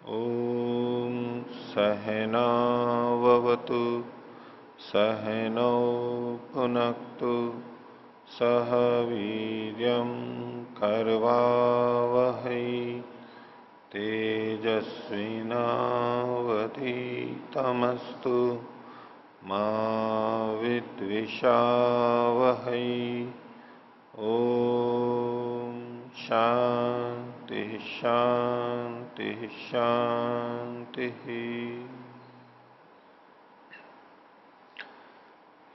ॐ सहनाववतु सहनौ भुनक्तु सह वीर्यं करवावहै तेजस्विनावधीतमस्तु मा विद्विषावहै। ओम शांति शांति शांति।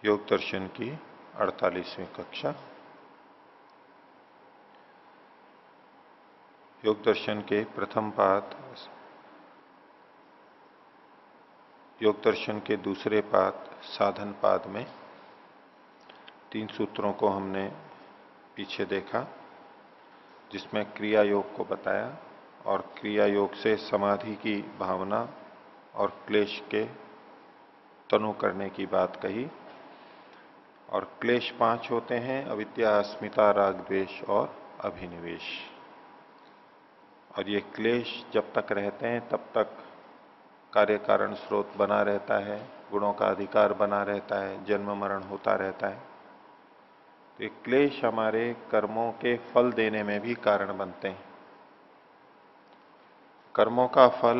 योग दर्शन की 48वीं कक्षा। योग दर्शन के प्रथम पाद, योग दर्शन के दूसरे पाद साधन पाद में 3 सूत्रों को हमने पीछे देखा, जिसमें क्रिया योग को बताया और क्रिया योग से समाधि की भावना और क्लेश के तनु करने की बात कही। और क्लेश 5 होते हैं: अविद्या, अस्मिता, राग, द्वेष और अभिनिवेश। और ये क्लेश जब तक रहते हैं तब तक कार्य कारण स्रोत बना रहता है, गुणों का अधिकार बना रहता है, जन्म मरण होता रहता है। तो ये क्लेश हमारे कर्मों के फल देने में भी कारण बनते हैं। कर्मों का फल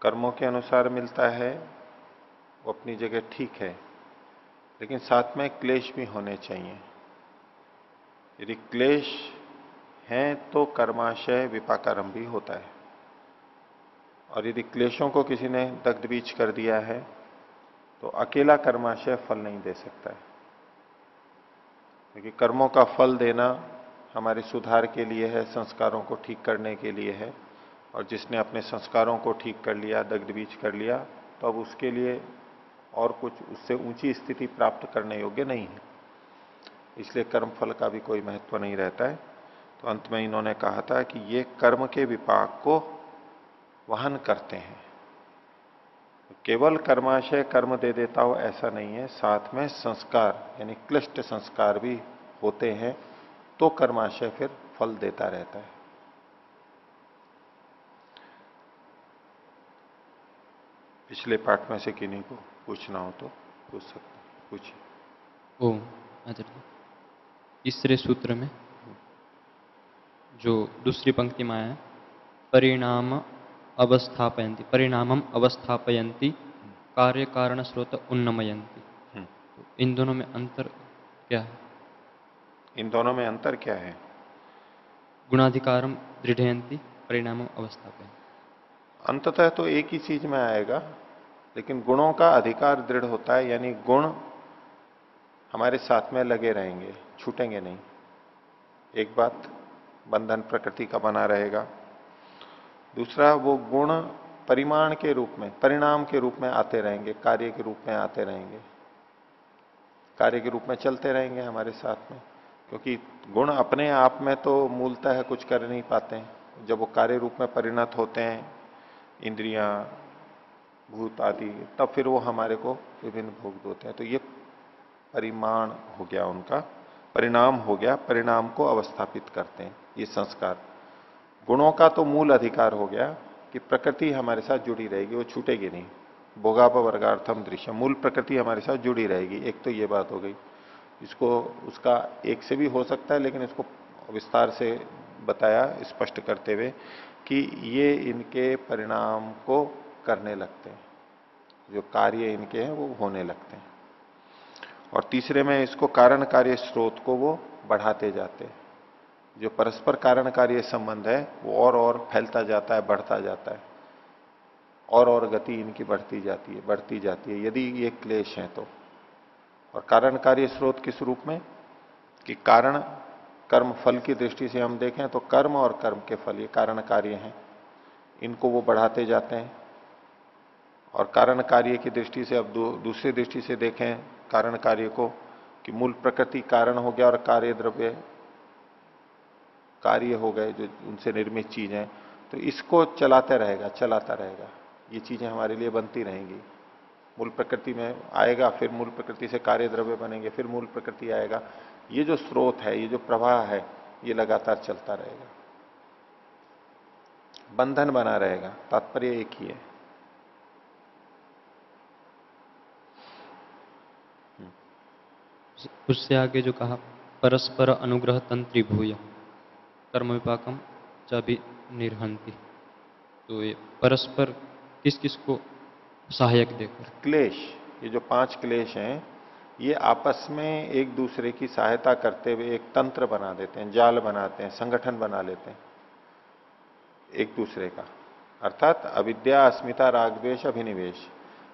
कर्मों के अनुसार मिलता है, वो अपनी जगह ठीक है, लेकिन साथ में क्लेश भी होने चाहिए। यदि क्लेश हैं तो कर्माशय विपाकारम भी होता है। और यदि क्लेशों को किसी ने दग्ध बीज कर दिया है तो अकेला कर्माशय फल नहीं दे सकता है, क्योंकि कर्मों का फल देना हमारे सुधार के लिए है, संस्कारों को ठीक करने के लिए है। और जिसने अपने संस्कारों को ठीक कर लिया, दग्ध बीज कर लिया, तो अब उसके लिए और कुछ उससे ऊंची स्थिति प्राप्त करने योग्य नहीं है। इसलिए कर्म फल का भी कोई महत्व नहीं रहता है। तो अंत में इन्होंने कहा था कि ये कर्म के विपाक को वहन करते हैं। केवल कर्माशय कर्म दे देता हो ऐसा नहीं है, साथ में संस्कार यानी क्लिष्ट संस्कार भी होते हैं, तो कर्माशय फिर फल देता रहता है। पिछले पाठ में से किन्हीं को पूछना हो तो पूछ सकते, पूछिए। ओम आचार्य, तीसरे सूत्र में जो दूसरी पंक्ति में आया, परिणामम अवस्थापयन्ति कार्य कारण स्रोत उन्नमयन्ति। तो इन दोनों में अंतर क्या है? इन दोनों में अंतर क्या है? गुणाधिकारम दृढ़यन्ति परिणामम अवस्थापयन्ति। अंततः तो एक ही चीज में आएगा, लेकिन गुणों का अधिकार दृढ़ होता है, यानी गुण हमारे साथ में लगे रहेंगे, छूटेंगे नहीं। एक बात, बंधन प्रकृति का बना रहेगा। दूसरा, वो गुण परिमाण के रूप में, परिणाम के रूप में आते रहेंगे, कार्य के रूप में आते रहेंगे, कार्य के रूप में चलते रहेंगे हमारे साथ में। क्योंकि गुण अपने आप में तो मूलतः कुछ कर नहीं पाते हैं, जब वो कार्य रूप में परिणत होते हैं, इंद्रियां, भूत आदि, तब फिर वो हमारे को विभिन्न भोग देते हैं। तो ये परिमाण हो गया, उनका परिणाम हो गया, परिणाम को अवस्थापित करते हैं ये संस्कार। गुणों का तो मूल अधिकार हो गया कि प्रकृति हमारे साथ जुड़ी रहेगी, वो छूटेगी नहीं। भोगाप वर्गार्थम दृश्य, मूल प्रकृति हमारे साथ जुड़ी रहेगी। एक तो ये बात हो गई। इसको उसका एक से भी हो सकता है, लेकिन इसको विस्तार से बताया स्पष्ट करते हुए कि ये इनके परिणाम को करने लगते हैं, जो कार्य इनके हैं वो होने लगते हैं। और तीसरे में इसको कारण कार्य स्रोत को वो बढ़ाते जाते हैं। जो परस्पर कारण कार्य संबंध है वो और फैलता जाता है, बढ़ता जाता है, और गति इनकी बढ़ती जाती है यदि ये क्लेश है तो। और कारण कार्य स्रोत किस रूप में कि कारण कर्म फल की दृष्टि से हम देखें तो कर्म और कर्म के फल ये कारण कार्य हैं, इनको वो बढ़ाते जाते हैं। और कारण कार्य की दृष्टि से अब दूसरी दृष्टि से देखें कारण कार्य को कि मूल प्रकृति कारण हो गया और कार्य द्रव्य कार्य हो गए, जो उनसे निर्मित चीज है, तो इसको चलाता रहेगा। ये चीजें हमारे लिए बनती रहेंगी। मूल प्रकृति में आएगा, फिर मूल प्रकृति से कार्य द्रव्य बनेंगे, फिर मूल प्रकृति आएगा। ये जो स्रोत है, ये जो प्रवाह है, ये लगातार चलता रहेगा। बंधन बना रहेगा, तात्पर्य एक ही है। उससे आगे जो कहा परस्पर अनुग्रह तंत्री भूय कर्म विपाकम च भी निर्हंति, तो ये परस्पर किस किस को सहायक देकर क्लेश, ये जो 5 क्लेश हैं, ये आपस में एक दूसरे की सहायता करते हुए एक तंत्र बना देते हैं, जाल बनाते हैं, संगठन बना लेते हैं एक दूसरे का। अर्थात अविद्या, अस्मिता, राग द्वेष, अभिनिवेश।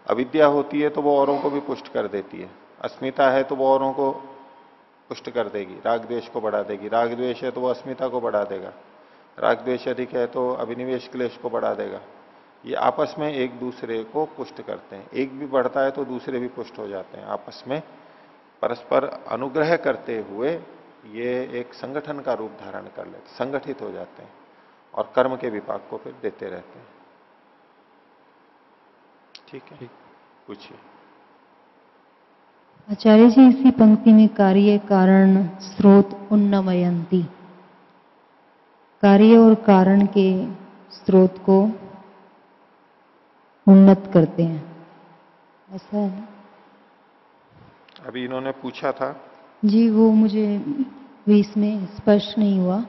अविद्या होती है तो वो औरों को भी पुष्ट कर देती है, अस्मिता है तो वो औरों को पुष्ट कर देगी, राग द्वेष को बढ़ा देगी, राग द्वेष है तो वो अस्मिता को बढ़ा देगा, राग द्वेष अधिक है तो अभिनिवेश क्लेश को बढ़ा देगा। ये आपस में एक दूसरे को पुष्ट करते हैं, एक भी बढ़ता है तो दूसरे भी पुष्ट हो जाते हैं, आपस में परस्पर अनुग्रह करते हुए ये एक संगठन का रूप धारण कर लेते, संगठित हो जाते हैं और कर्म के विपाक को फिर देते रहते हैं। ठीक है, पूछिए। आचार्य जी, इसी पंक्ति में कार्य कारण स्रोत उन्नमयंती, कार्य और कारण के स्रोत को उन्नत करते हैं, ऐसा है ना? अभी इन्होंने पूछा था जी, वो मुझे भी इसमें स्पष्ट नहीं हुआ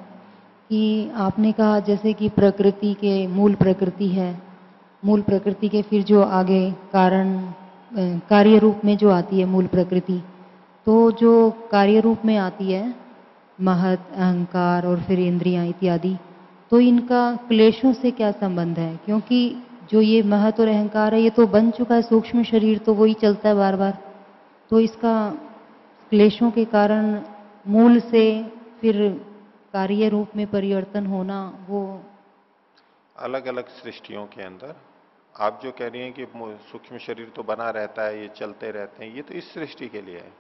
कि आपने कहा जैसे कि प्रकृति के मूल प्रकृति है, मूल प्रकृति के फिर जो आगे कारण कार्य रूप में जो आती है मूल प्रकृति, तो जो कार्य रूप में आती है महत, अहंकार और फिर इंद्रियां इत्यादि, तो इनका क्लेशों से क्या संबंध है? क्योंकि जो ये महत और अहंकार है ये तो बन चुका है सूक्ष्म शरीर, तो वही चलता है बार बार, तो इसका क्लेशों के कारण मूल से फिर कार्य रूप में परिवर्तन होना, वो अलग अलग सृष्टियों के अंदर आप जो कह रही हैं कि सूक्ष्म शरीर तो बना रहता है, ये चलते रहते हैं, ये तो इस सृष्टि के लिए है।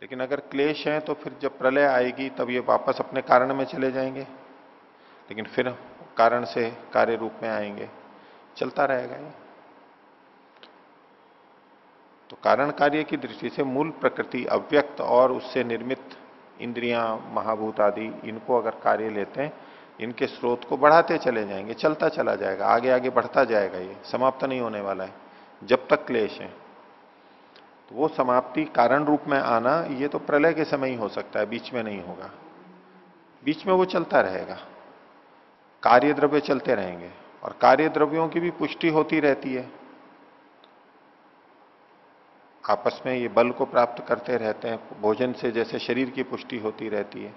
लेकिन अगर क्लेश है तो फिर जब प्रलय आएगी तब ये वापस अपने कारण में चले जाएंगे, लेकिन फिर कारण से कार्य रूप में आएंगे, चलता रहेगा ये। तो कारण कार्य की दृष्टि से मूल प्रकृति अव्यक्त और उससे निर्मित इंद्रियां, महाभूत आदि, इनको अगर कार्य लेते हैं, इनके स्रोत को बढ़ाते चले जाएंगे, चलता चला जाएगा, आगे आगे बढ़ता जाएगा, ये समाप्त नहीं होने वाला है जब तक क्लेश है। तो वो समाप्ति कारण रूप में आना ये तो प्रलय के समय ही हो सकता है, बीच में नहीं होगा। बीच में वो चलता रहेगा, कार्य द्रव्य चलते रहेंगे और कार्य द्रव्यों की भी पुष्टि होती रहती है, आपस में ये बल को प्राप्त करते रहते हैं। भोजन से जैसे शरीर की पुष्टि होती रहती है,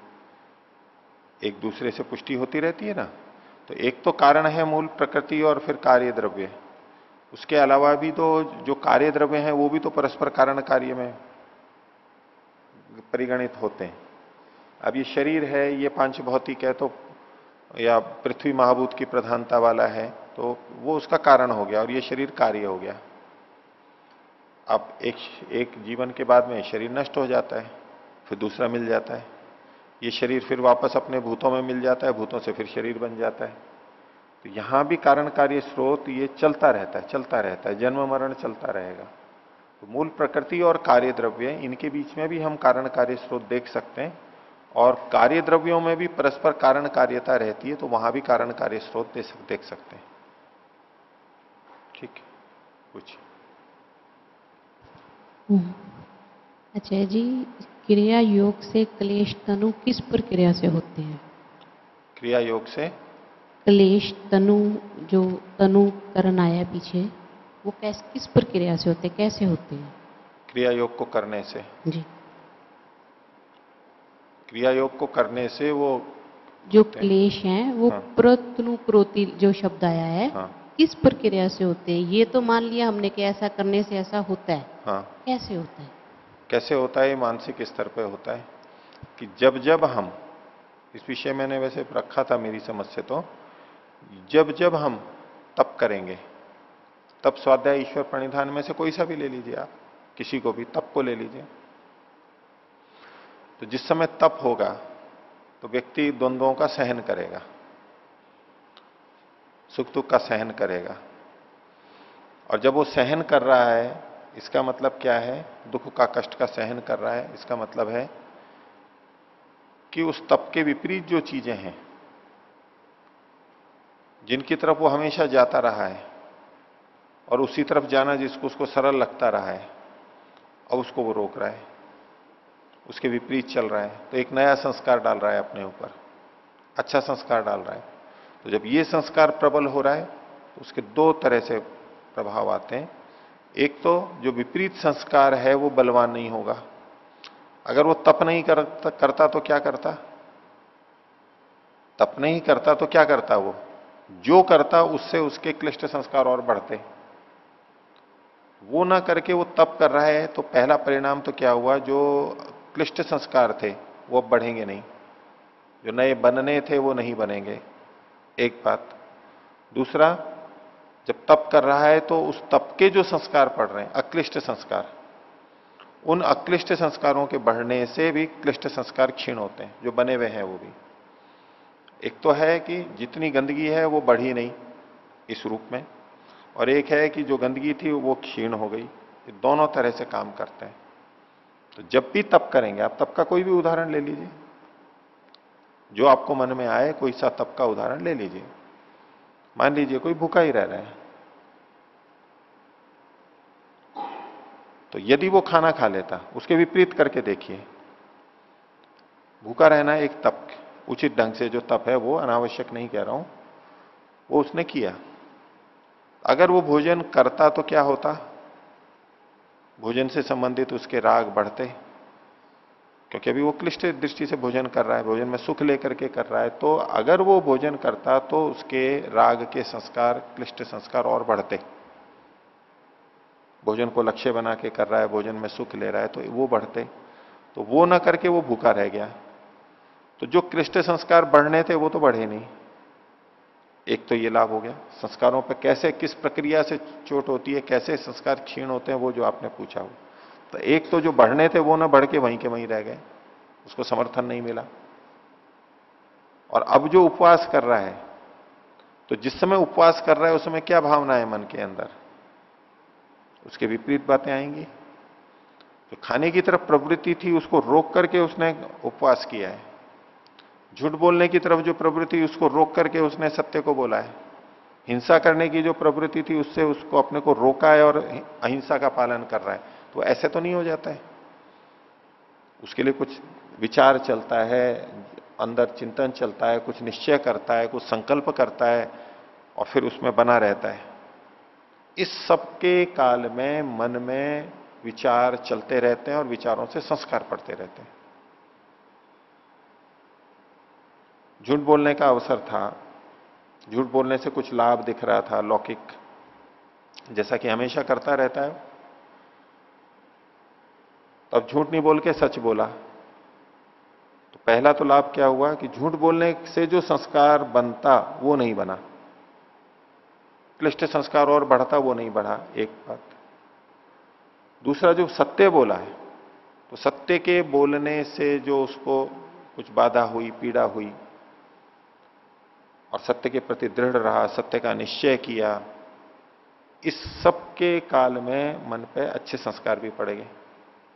एक दूसरे से पुष्टि होती रहती है ना। तो एक तो कारण है मूल प्रकृति और फिर कार्य द्रव्य, उसके अलावा भी तो जो कार्य द्रव्य हैं वो भी तो परस्पर कारण कार्य में परिगणित होते हैं। अब ये शरीर है, ये पांच भौतिक है, तो या पृथ्वी महाभूत की प्रधानता वाला है, तो वो उसका कारण हो गया और ये शरीर कार्य हो गया। अब एक जीवन के बाद में शरीर नष्ट हो जाता है, फिर दूसरा मिल जाता है, ये शरीर फिर वापस अपने भूतों में मिल जाता है, भूतों से फिर शरीर बन जाता है। तो यहां भी कारण कार्य स्रोत ये चलता रहता है, चलता रहता है, जन्म मरण चलता रहेगा। तो मूल प्रकृति और कार्य द्रव्य, इनके बीच में भी हम कारण कार्य स्रोत देख सकते हैं, और कार्य द्रव्यों में भी परस्पर कारण कार्यता रहती है, तो वहां भी कारण कार्य स्रोत देख सकते हैं। ठीक है, पूछिए। अच्छा जी, क्रिया योग से क्लेश तनु किस प्रक्रिया से होते हैं? क्रिया योग से क्लेश तनु, जो तनु करण आया पीछे, वो किस प्रक्रिया से होते हैं, कैसे होते हैं? क्रिया योग को करने से, जी, क्रिया योग को करने से वो जो क्लेश हैं वो हाँ। प्रतनु क्रोति जो शब्द आया है, हाँ। किस प्रक्रिया से होते हैं? ये तो मान लिया हमने कि ऐसा करने से ऐसा होता है, हाँ। कैसे होता है? कैसे होता है? मानसिक स्तर पे होता है कि जब जब हम, इस विषय मैंने वैसे रखा था मेरी समझ से, तो जब जब हम तप करेंगे, तप स्वाध्याय ईश्वर प्रणिधान में से कोई सा भी ले लीजिए आप, किसी को भी तप को ले लीजिए, तो जिस समय तप होगा तो व्यक्ति द्वंद्वों का सहन करेगा, सुख दुख का सहन करेगा। और जब वो सहन कर रहा है, इसका मतलब क्या है? दुख का, कष्ट का सहन कर रहा है, इसका मतलब है कि उस तप के विपरीत जो चीजें हैं जिनकी तरफ वो हमेशा जाता रहा है और उसी तरफ जाना जिसको उसको सरल लगता रहा है, अब उसको वो रोक रहा है, उसके विपरीत चल रहा है, तो एक नया संस्कार डाल रहा है अपने ऊपर, अच्छा संस्कार डाल रहा है। तो जब ये संस्कार प्रबल हो रहा है तो उसके दो तरह से प्रभाव आते हैं। एक तो जो विपरीत संस्कार है वो बलवान नहीं होगा। अगर वो तप नहीं करता तो क्या करता? तप नहीं करता तो क्या करता? वो जो करता उससे उसके क्लिष्ट संस्कार और बढ़ते। वो ना करके वो तप कर रहा है, तो पहला परिणाम तो क्या हुआ? जो क्लिष्ट संस्कार थे वो अब बढ़ेंगे नहीं, जो नए बनने थे वो नहीं बनेंगे, एक बात। दूसरा, जब तप कर रहा है तो उस तप के जो संस्कार पड़ रहे हैं, अक्लिष्ट संस्कार, उन अक्लिष्ट संस्कारों के बढ़ने से भी क्लिष्ट संस्कार क्षीण होते हैं, जो बने हुए हैं वो भी। एक तो है कि जितनी गंदगी है वो बढ़ी नहीं इस रूप में, और एक है कि जो गंदगी थी वो क्षीण हो गई। ये दोनों तरह से काम करते हैं। तो जब भी तप करेंगे, आप तप का कोई भी उदाहरण ले लीजिए, जो आपको मन में आए, कोई सा तप का उदाहरण ले लीजिए। मान लीजिए कोई भूखा ही रह रहा है, तो यदि वो खाना खा लेता, उसके विपरीत करके देखिए। भूखा रहना एक तप, उचित ढंग से जो तप है, वो अनावश्यक नहीं कह रहा हूं, वो उसने किया। अगर वो भोजन करता तो क्या होता? भोजन से संबंधित उसके राग बढ़ते, क्योंकि अभी वो क्लिष्ट दृष्टि से भोजन कर रहा है, भोजन में सुख लेकर के कर रहा है। तो अगर वो भोजन करता तो उसके राग के संस्कार, क्लिष्ट संस्कार और बढ़ते। भोजन को लक्ष्य बना के कर रहा है, भोजन में सुख ले रहा है, तो वो बढ़ते। तो वो ना करके वो भूखा रह गया, तो जो क्लिष्ट संस्कार बढ़ने थे वो तो बढ़े नहीं। एक तो ये लाभ हो गया। संस्कारों पर कैसे, किस प्रक्रिया से चोट होती है, कैसे संस्कार क्षीण होते हैं, वो जो आपने पूछा हो। तो एक तो जो बढ़ने थे वो ना बढ़ के वहीं के वहीं रह गए, उसको समर्थन नहीं मिला। और अब जो उपवास कर रहा है, तो जिस समय उपवास कर रहा है उस समय क्या भावना है मन के अंदर? उसके विपरीत बातें आएंगी। जो खाने की तरफ प्रवृत्ति थी उसको रोक करके उसने उपवास किया है। झूठ बोलने की तरफ जो प्रवृत्ति, उसको रोक करके उसने सत्य को बोला है। हिंसा करने की जो प्रवृत्ति थी, उससे उसको अपने को रोका है और अहिंसा का पालन कर रहा है। तो ऐसे तो नहीं हो जाता है। उसके लिए कुछ विचार चलता है, अंदर चिंतन चलता है, कुछ निश्चय करता है, कुछ संकल्प करता है, और फिर उसमें बना रहता है। इस सबके काल में मन में विचार चलते रहते हैं और विचारों से संस्कार पड़ते रहते हैं। झूठ बोलने का अवसर था, झूठ बोलने से कुछ लाभ दिख रहा था लौकिक, जैसा कि हमेशा करता रहता है। तब झूठ नहीं बोल के सच बोला, तो पहला तो लाभ क्या हुआ कि झूठ बोलने से जो संस्कार बनता वो नहीं बना, क्लिष्ट संस्कार और बढ़ता वो नहीं बढ़ा, एक बात। दूसरा, जो सत्य बोला है, तो सत्य के बोलने से जो उसको कुछ बाधा हुई, पीड़ा हुई, और सत्य के प्रति दृढ़ रहा, सत्य का निश्चय किया, इस सब के काल में मन पे अच्छे संस्कार भी पड़ेंगे,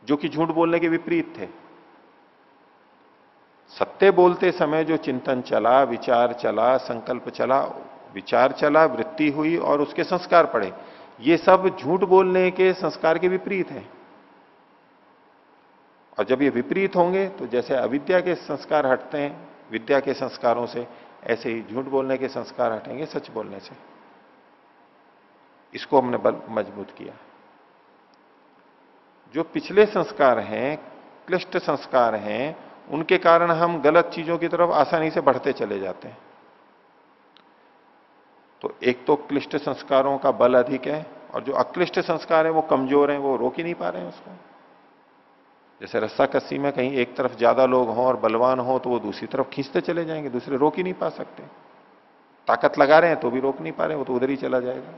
जो कि झूठ बोलने के विपरीत थे। सत्य बोलते समय जो चिंतन चला, विचार चला, संकल्प चला, विचार चला, वृत्ति हुई और उसके संस्कार पड़े, ये सब झूठ बोलने के संस्कार के विपरीत है। और जब ये विपरीत होंगे तो जैसे अविद्या के संस्कार हटते हैं विद्या के संस्कारों से, ऐसे ही झूठ बोलने के संस्कार हटेंगे सच बोलने से। इसको हमने बल मजबूत किया। जो पिछले संस्कार हैं, क्लिष्ट संस्कार हैं, उनके कारण हम गलत चीजों की तरफ आसानी से बढ़ते चले जाते हैं। तो एक तो क्लिष्ट संस्कारों का बल अधिक है, और जो अक्लिष्ट संस्कार है वो कमजोर हैं, वो रोक ही नहीं पा रहे हैं उसको। जैसे रस्सा कस्सी में कहीं एक तरफ ज्यादा लोग हों और बलवान हो, तो वो दूसरी तरफ खींचते चले जाएंगे, दूसरे रोक ही नहीं पा सकते। ताकत लगा रहे हैं तो भी रोक नहीं पा रहे, वो तो उधर ही चला जाएगा।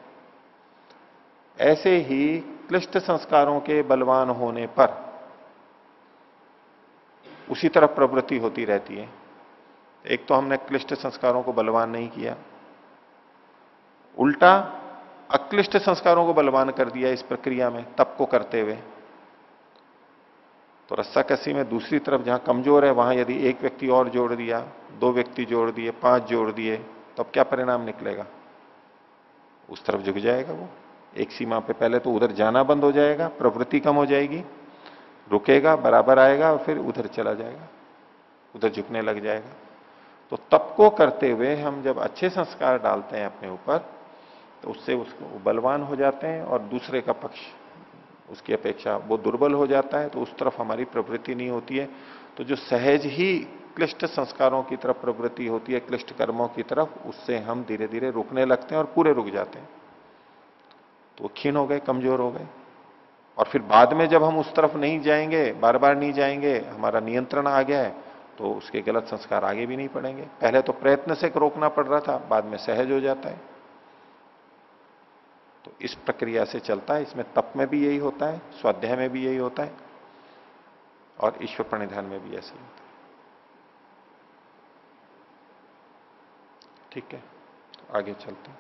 ऐसे ही क्लिष्ट संस्कारों के बलवान होने पर उसी तरफ प्रवृत्ति होती रहती है। एक तो हमने क्लिष्ट संस्कारों को बलवान नहीं किया, उल्टा अक्लिष्ट संस्कारों को बलवान कर दिया इस प्रक्रिया में, तप को करते हुए। तो रस्सा कस्सी में दूसरी तरफ जहां कमजोर है, वहां यदि एक व्यक्ति और जोड़ दिया, 2 व्यक्ति जोड़ दिए, 5 जोड़ दिए, तो अब क्या परिणाम निकलेगा? उस तरफ झुक जाएगा वो। एक सीमा पे पहले तो उधर जाना बंद हो जाएगा, प्रवृत्ति कम हो जाएगी, रुकेगा, बराबर आएगा और फिर उधर चला जाएगा, उधर झुकने लग जाएगा। तो तप को करते हुए हम जब अच्छे संस्कार डालते हैं अपने ऊपर, तो उससे उसको बलवान हो जाते हैं और दूसरे का पक्ष उसकी अपेक्षा वो दुर्बल हो जाता है, तो उस तरफ हमारी प्रवृत्ति नहीं होती है। तो जो सहज ही क्लिष्ट संस्कारों की तरफ प्रवृत्ति होती है, क्लिष्ट कर्मों की तरफ, उससे हम धीरे धीरे रुकने लगते हैं और पूरे रुक जाते हैं। तो क्षीण हो गए, कमजोर हो गए। और फिर बाद में जब हम उस तरफ नहीं जाएंगे, बार बार नहीं जाएंगे, हमारा नियंत्रण आ गया है, तो उसके गलत संस्कार आगे भी नहीं पड़ेंगे। पहले तो प्रयत्न से रोकना पड़ रहा था, बाद में सहज हो जाता है। तो इस प्रक्रिया से चलता है। इसमें तप में भी यही होता है, स्वाध्याय में भी यही होता है, और ईश्वर प्रणिधान में भी ऐसे ही होता है। ठीक है, तो आगे चलते हैं।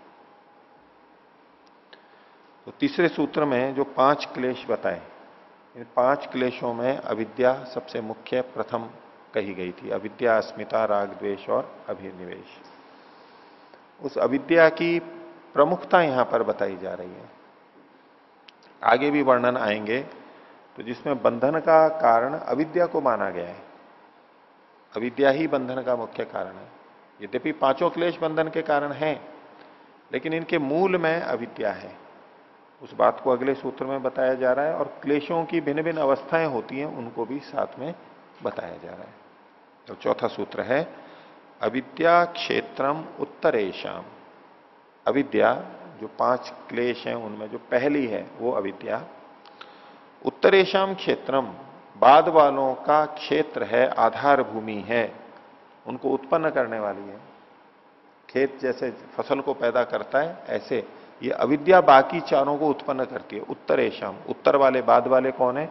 तो तीसरे सूत्र में जो 5 क्लेश बताए, इन 5 क्लेशों में अविद्या सबसे मुख्य प्रथम कही गई थी। अविद्या, अस्मिता, राग, द्वेष और अभिनिवेश। उस अविद्या की प्रमुखता यहां पर बताई जा रही है। आगे भी वर्णन आएंगे, तो जिसमें बंधन का कारण अविद्या को माना गया है। अविद्या ही बंधन का मुख्य कारण है। यद्यपि 5 क्लेश बंधन के कारण हैं, लेकिन इनके मूल में अविद्या है। उस बात को अगले सूत्र में बताया जा रहा है, और क्लेशों की भिन्न भिन्न अवस्थाएं होती हैं, उनको भी साथ में बताया जा रहा है। तो चौथा सूत्र है अविद्या क्षेत्रम उत्तरेशम। अविद्या, जो 5 क्लेश हैं उनमें जो पहली है वो अविद्या, उत्तरेशम क्षेत्रम, बाद वालों का क्षेत्र है, आधार भूमि है, उनको उत्पन्न करने वाली है। खेत जैसे फसल को पैदा करता है, ऐसे ये अविद्या बाकी चारों को उत्पन्न करती है। उत्तरेशम, उत्तर वाले, बाद वाले कौन है?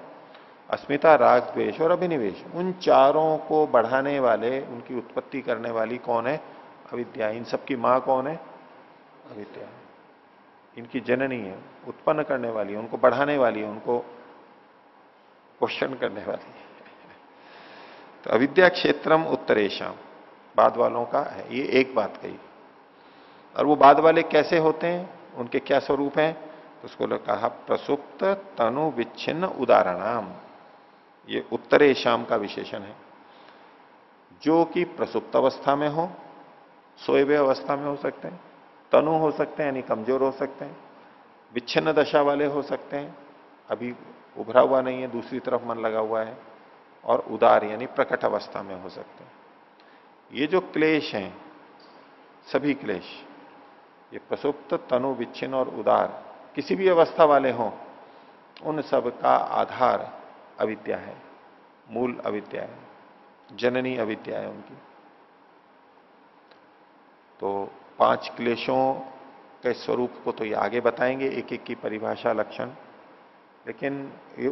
अस्मिता, राग, द्वेष और अभिनिवेश। उन चारों को बढ़ाने वाले, उनकी उत्पत्ति करने वाली कौन है? अविद्या। इन सबकी मां कौन है? अविद्या है। इनकी जननी है, उत्पन्न करने वाली है, उनको बढ़ाने वाली है, उनको पोषण करने वाली है। तो अविद्या क्षेत्रम उत्तरेशम, बाद वालों का है। ये एक बात कही। और वो बाद वाले कैसे होते हैं, उनके क्या स्वरूप हैं? तो उसको कहा प्रसुप्त तनु विच्छिन्न उदाहरणाम। ये उत्तरेशम का विशेषण है। जो कि प्रसुप्त अवस्था में हो, सोए हुए अवस्था में हो सकते हैं, तनु हो सकते हैं यानी कमजोर हो सकते हैं, विच्छिन्न दशा वाले हो सकते हैं, अभी उभरा हुआ नहीं है, दूसरी तरफ मन लगा हुआ है, और उदार यानी प्रकट अवस्था में हो सकते हैं। ये जो क्लेश हैं, सभी क्लेश, ये प्रसुप्त, तनु, विच्छिन्न और उदार, किसी भी अवस्था वाले हों, उन सब का आधार अविद्या है, मूल अविद्या है, जननी अविद्या है उनकी। तो 5 क्लेशों के स्वरूप को तो ये आगे बताएंगे, एक एक की परिभाषा, लक्षण। लेकिन ये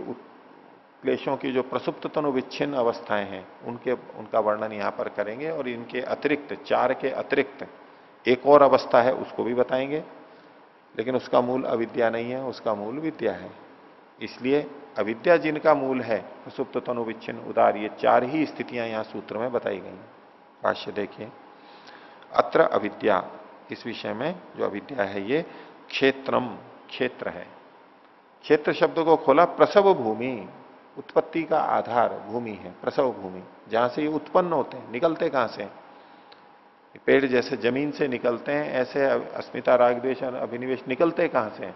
क्लेशों की जो प्रसुप्त तनु विच्छिन्न अवस्थाएं हैं, उनका वर्णन यहां पर करेंगे, और इनके अतिरिक्त, 4 के अतिरिक्त एक और अवस्था है, उसको भी बताएंगे। लेकिन उसका मूल अविद्या नहीं है, उसका मूल विद्या है। इसलिए अविद्या जिनका मूल है, प्रसुप्त तनु विच्छिन्न उदार, ये 4 ही स्थितियां यहां सूत्र में बताई गई। भाष्य देखिए, अत्र अविद्या, इस विषय में जो अविद्या है ये क्षेत्रम, क्षेत्र है। क्षेत्र शब्द को खोला, प्रसव भूमि, उत्पत्ति का आधार भूमि है, प्रसव भूमि, जहां से ये उत्पन्न होते हैं। निकलते कहां से? पेड़ जैसे जमीन से निकलते हैं, ऐसे अस्मिता, राग, द्वेष और अभिनिवेश निकलते कहां से?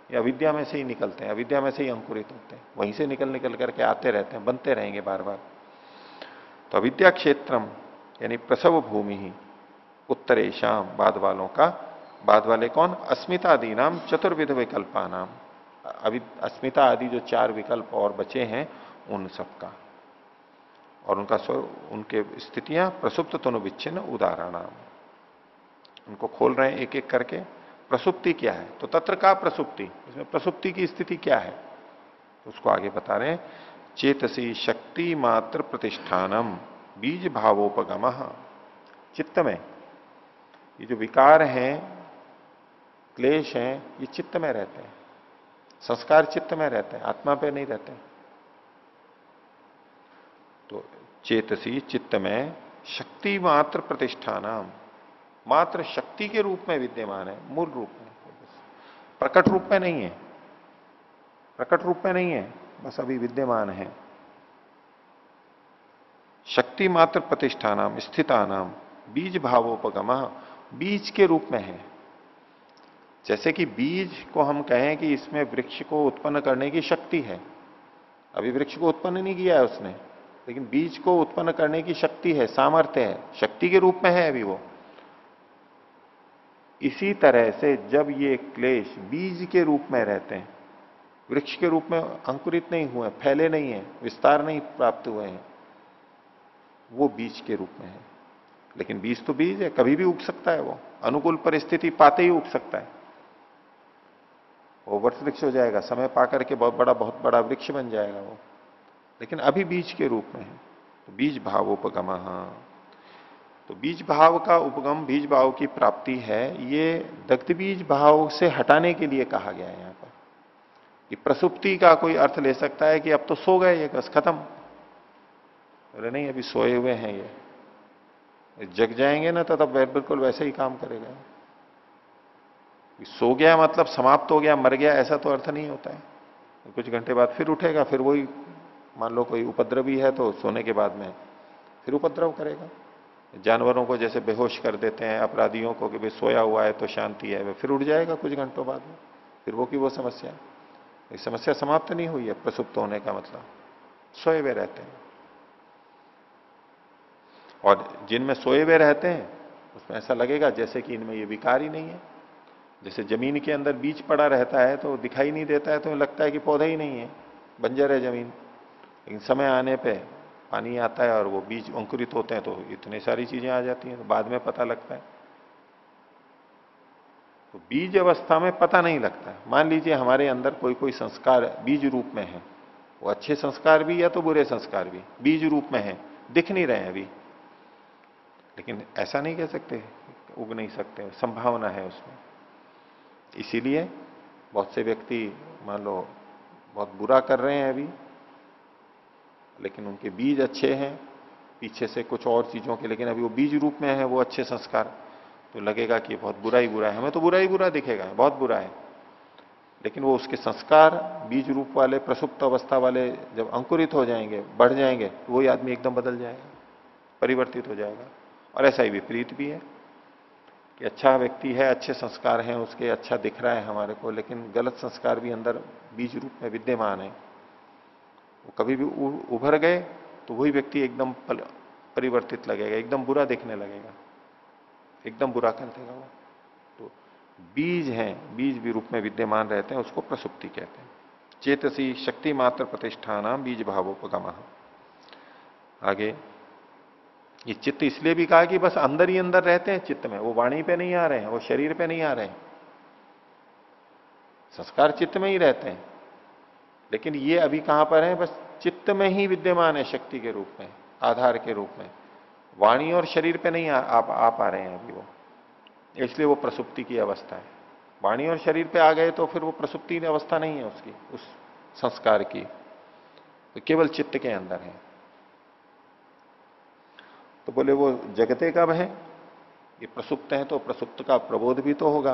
ये अविद्या में से ही निकलते हैं, अविद्या में से ही अंकुरित होते हैं, वहीं से निकल करके आते रहते हैं, बनते रहेंगे बार बार। तो अविद्या क्षेत्रम यानी प्रसव भूमि ही, उत्तरेशम, बाद वालों का। बाद वाले कौन? अस्मितादि नाम चतुर्विध विकल्पा नाम, अस्मिता आदि जो 4 विकल्प और बचे हैं, उन सबका। और उनका उनके स्थितियां प्रसुप्त तनु विच्छिन्न उदाहरण, उनको खोल रहे हैं एक एक करके। प्रसुप्ति क्या है? तो तत्र का प्रसुप्ति, इसमें प्रसुप्ति की स्थिति क्या है, तो उसको आगे बता रहे हैं। चेतसी शक्ति मात्र प्रतिष्ठानम बीज भावोपगम। चित्त में ये जो विकार हैं, क्लेश हैं, ये चित्त में रहते हैं, संस्कार चित्त में रहते हैं, आत्मा पे नहीं रहते। तो चेतसी, चित्त में, शक्ति मात्र प्रतिष्ठानम, मात्र शक्ति के रूप में विद्यमान है, मूल रूप में, प्रकट रूप में नहीं है, प्रकट रूप में नहीं है, बस अभी विद्यमान है। शक्ति मात्र प्रतिष्ठानाम स्थितानाम बीज भावोपगम, बीज के रूप में है। जैसे कि बीज को हम कहें कि इसमें वृक्ष को उत्पन्न करने की शक्ति है, अभी वृक्ष को उत्पन्न नहीं किया है उसने, लेकिन बीज को उत्पन्न करने की शक्ति है, सामर्थ्य है, शक्ति के रूप में है अभी वो। इसी तरह से जब ये क्लेश बीज के रूप में रहते हैं, वृक्ष के रूप में अंकुरित नहीं हुए, फैले नहीं है, विस्तार नहीं प्राप्त हुए हैं, वो बीज के रूप में है। लेकिन बीज तो बीज है, कभी भी उग सकता है, वो अनुकूल परिस्थिति पाते ही उग सकता है, वो वट वृक्ष हो जाएगा, समय पाकर के बहुत बड़ा वृक्ष बन जाएगा वो, लेकिन अभी बीज के रूप में है। तो बीज भावोपगम, तो बीज भाव का उपगम, बीज भाव की प्राप्ति है, ये दग्ध बीज भाव से हटाने के लिए कहा गया है यहां पर। कि प्रसुप्ति का कोई अर्थ ले सकता है कि अब तो सो गए ये, बस खत्म। अरे नहीं, अभी सोए हुए हैं ये, जग जाएंगे ना तो तब बिल्कुल वैसे ही काम करेगा। सो गया मतलब समाप्त हो गया, मर गया, ऐसा तो अर्थ नहीं होता है। कुछ घंटे बाद फिर उठेगा, फिर वही, मान लो कोई उपद्रवी है तो सोने के बाद में फिर उपद्रव करेगा। जानवरों को जैसे बेहोश कर देते हैं, अपराधियों को कि भाई सोया हुआ है तो शांति है, वह फिर उठ जाएगा कुछ घंटों बाद में, फिर वो की वो समस्या। ये समस्या समाप्त नहीं हुई है, प्रसुप्त होने का मतलब सोए हुए रहते हैं। और जिनमें सोए हुए रहते हैं उसमें ऐसा लगेगा जैसे कि इनमें ये विकार ही नहीं है। जैसे जमीन के अंदर बीज पड़ा रहता है तो दिखाई नहीं देता है, तो लगता है कि पौधा ही नहीं है, बंजर है जमीन। लेकिन समय आने पे पानी आता है और वो बीज अंकुरित होते हैं तो इतनी सारी चीजें आ जाती हैं, तो बाद में पता लगता है। तो बीज अवस्था में पता नहीं लगता है। मान लीजिए हमारे अंदर कोई कोई संस्कार बीज रूप में है, वो अच्छे संस्कार भी या तो बुरे संस्कार भी बीज रूप में है, दिख नहीं रहे हैं अभी, लेकिन ऐसा नहीं कह सकते उग नहीं सकते, संभावना है उसमें। इसीलिए बहुत से व्यक्ति मान लो बहुत बुरा कर रहे हैं अभी, लेकिन उनके बीज अच्छे हैं पीछे से कुछ और चीजों के, लेकिन अभी वो बीज रूप में है, वो अच्छे संस्कार, तो लगेगा कि बहुत बुरा ही बुरा है, हमें तो बुरा ही बुरा दिखेगा, बहुत बुरा है। लेकिन वो उसके संस्कार बीज रूप वाले, प्रसुप्त अवस्था वाले जब अंकुरित हो जाएंगे, बढ़ जाएंगे, तो वही आदमी एकदम बदल जाएगा, परिवर्तित हो जाएगा। और ऐसा ही विपरीत भी है कि अच्छा व्यक्ति है, अच्छे संस्कार हैं उसके, अच्छा दिख रहा है हमारे को, लेकिन गलत संस्कार भी अंदर बीज रूप में विद्यमान है, वो कभी भी उभर गए तो वही व्यक्ति एकदम परिवर्तित लगेगा, एकदम बुरा दिखने लगेगा, एकदम बुरा कर देगा वो। तो बीज हैं, बीज भी रूप में विद्यमान रहते हैं, उसको प्रसुप्ति कहते हैं। चेतसी शक्ति मात्र प्रतिष्ठानाम बीज भावोपगम। आगे ये चित्त इसलिए भी कहा कि बस अंदर ही अंदर रहते हैं चित्त में, वो वाणी पे नहीं आ रहे हैं, वो शरीर पे नहीं आ रहे हैं, संस्कार चित्त में ही रहते हैं। लेकिन ये अभी कहां पर है, बस चित्त में ही विद्यमान है, शक्ति के रूप में, आधार के रूप में, वाणी और शरीर पे नहीं आ पा रहे हैं अभी वो, इसलिए वो प्रसुप्ति की अवस्था है। वाणी और शरीर पे आ गए तो फिर वो प्रसुप्ति अवस्था नहीं है उसकी, उस संस्कार की, तो केवल चित्त के अंदर है। तो बोले वो जगते कब है, ये प्रसुप्त है तो प्रसुप्त का प्रबोध भी तो होगा,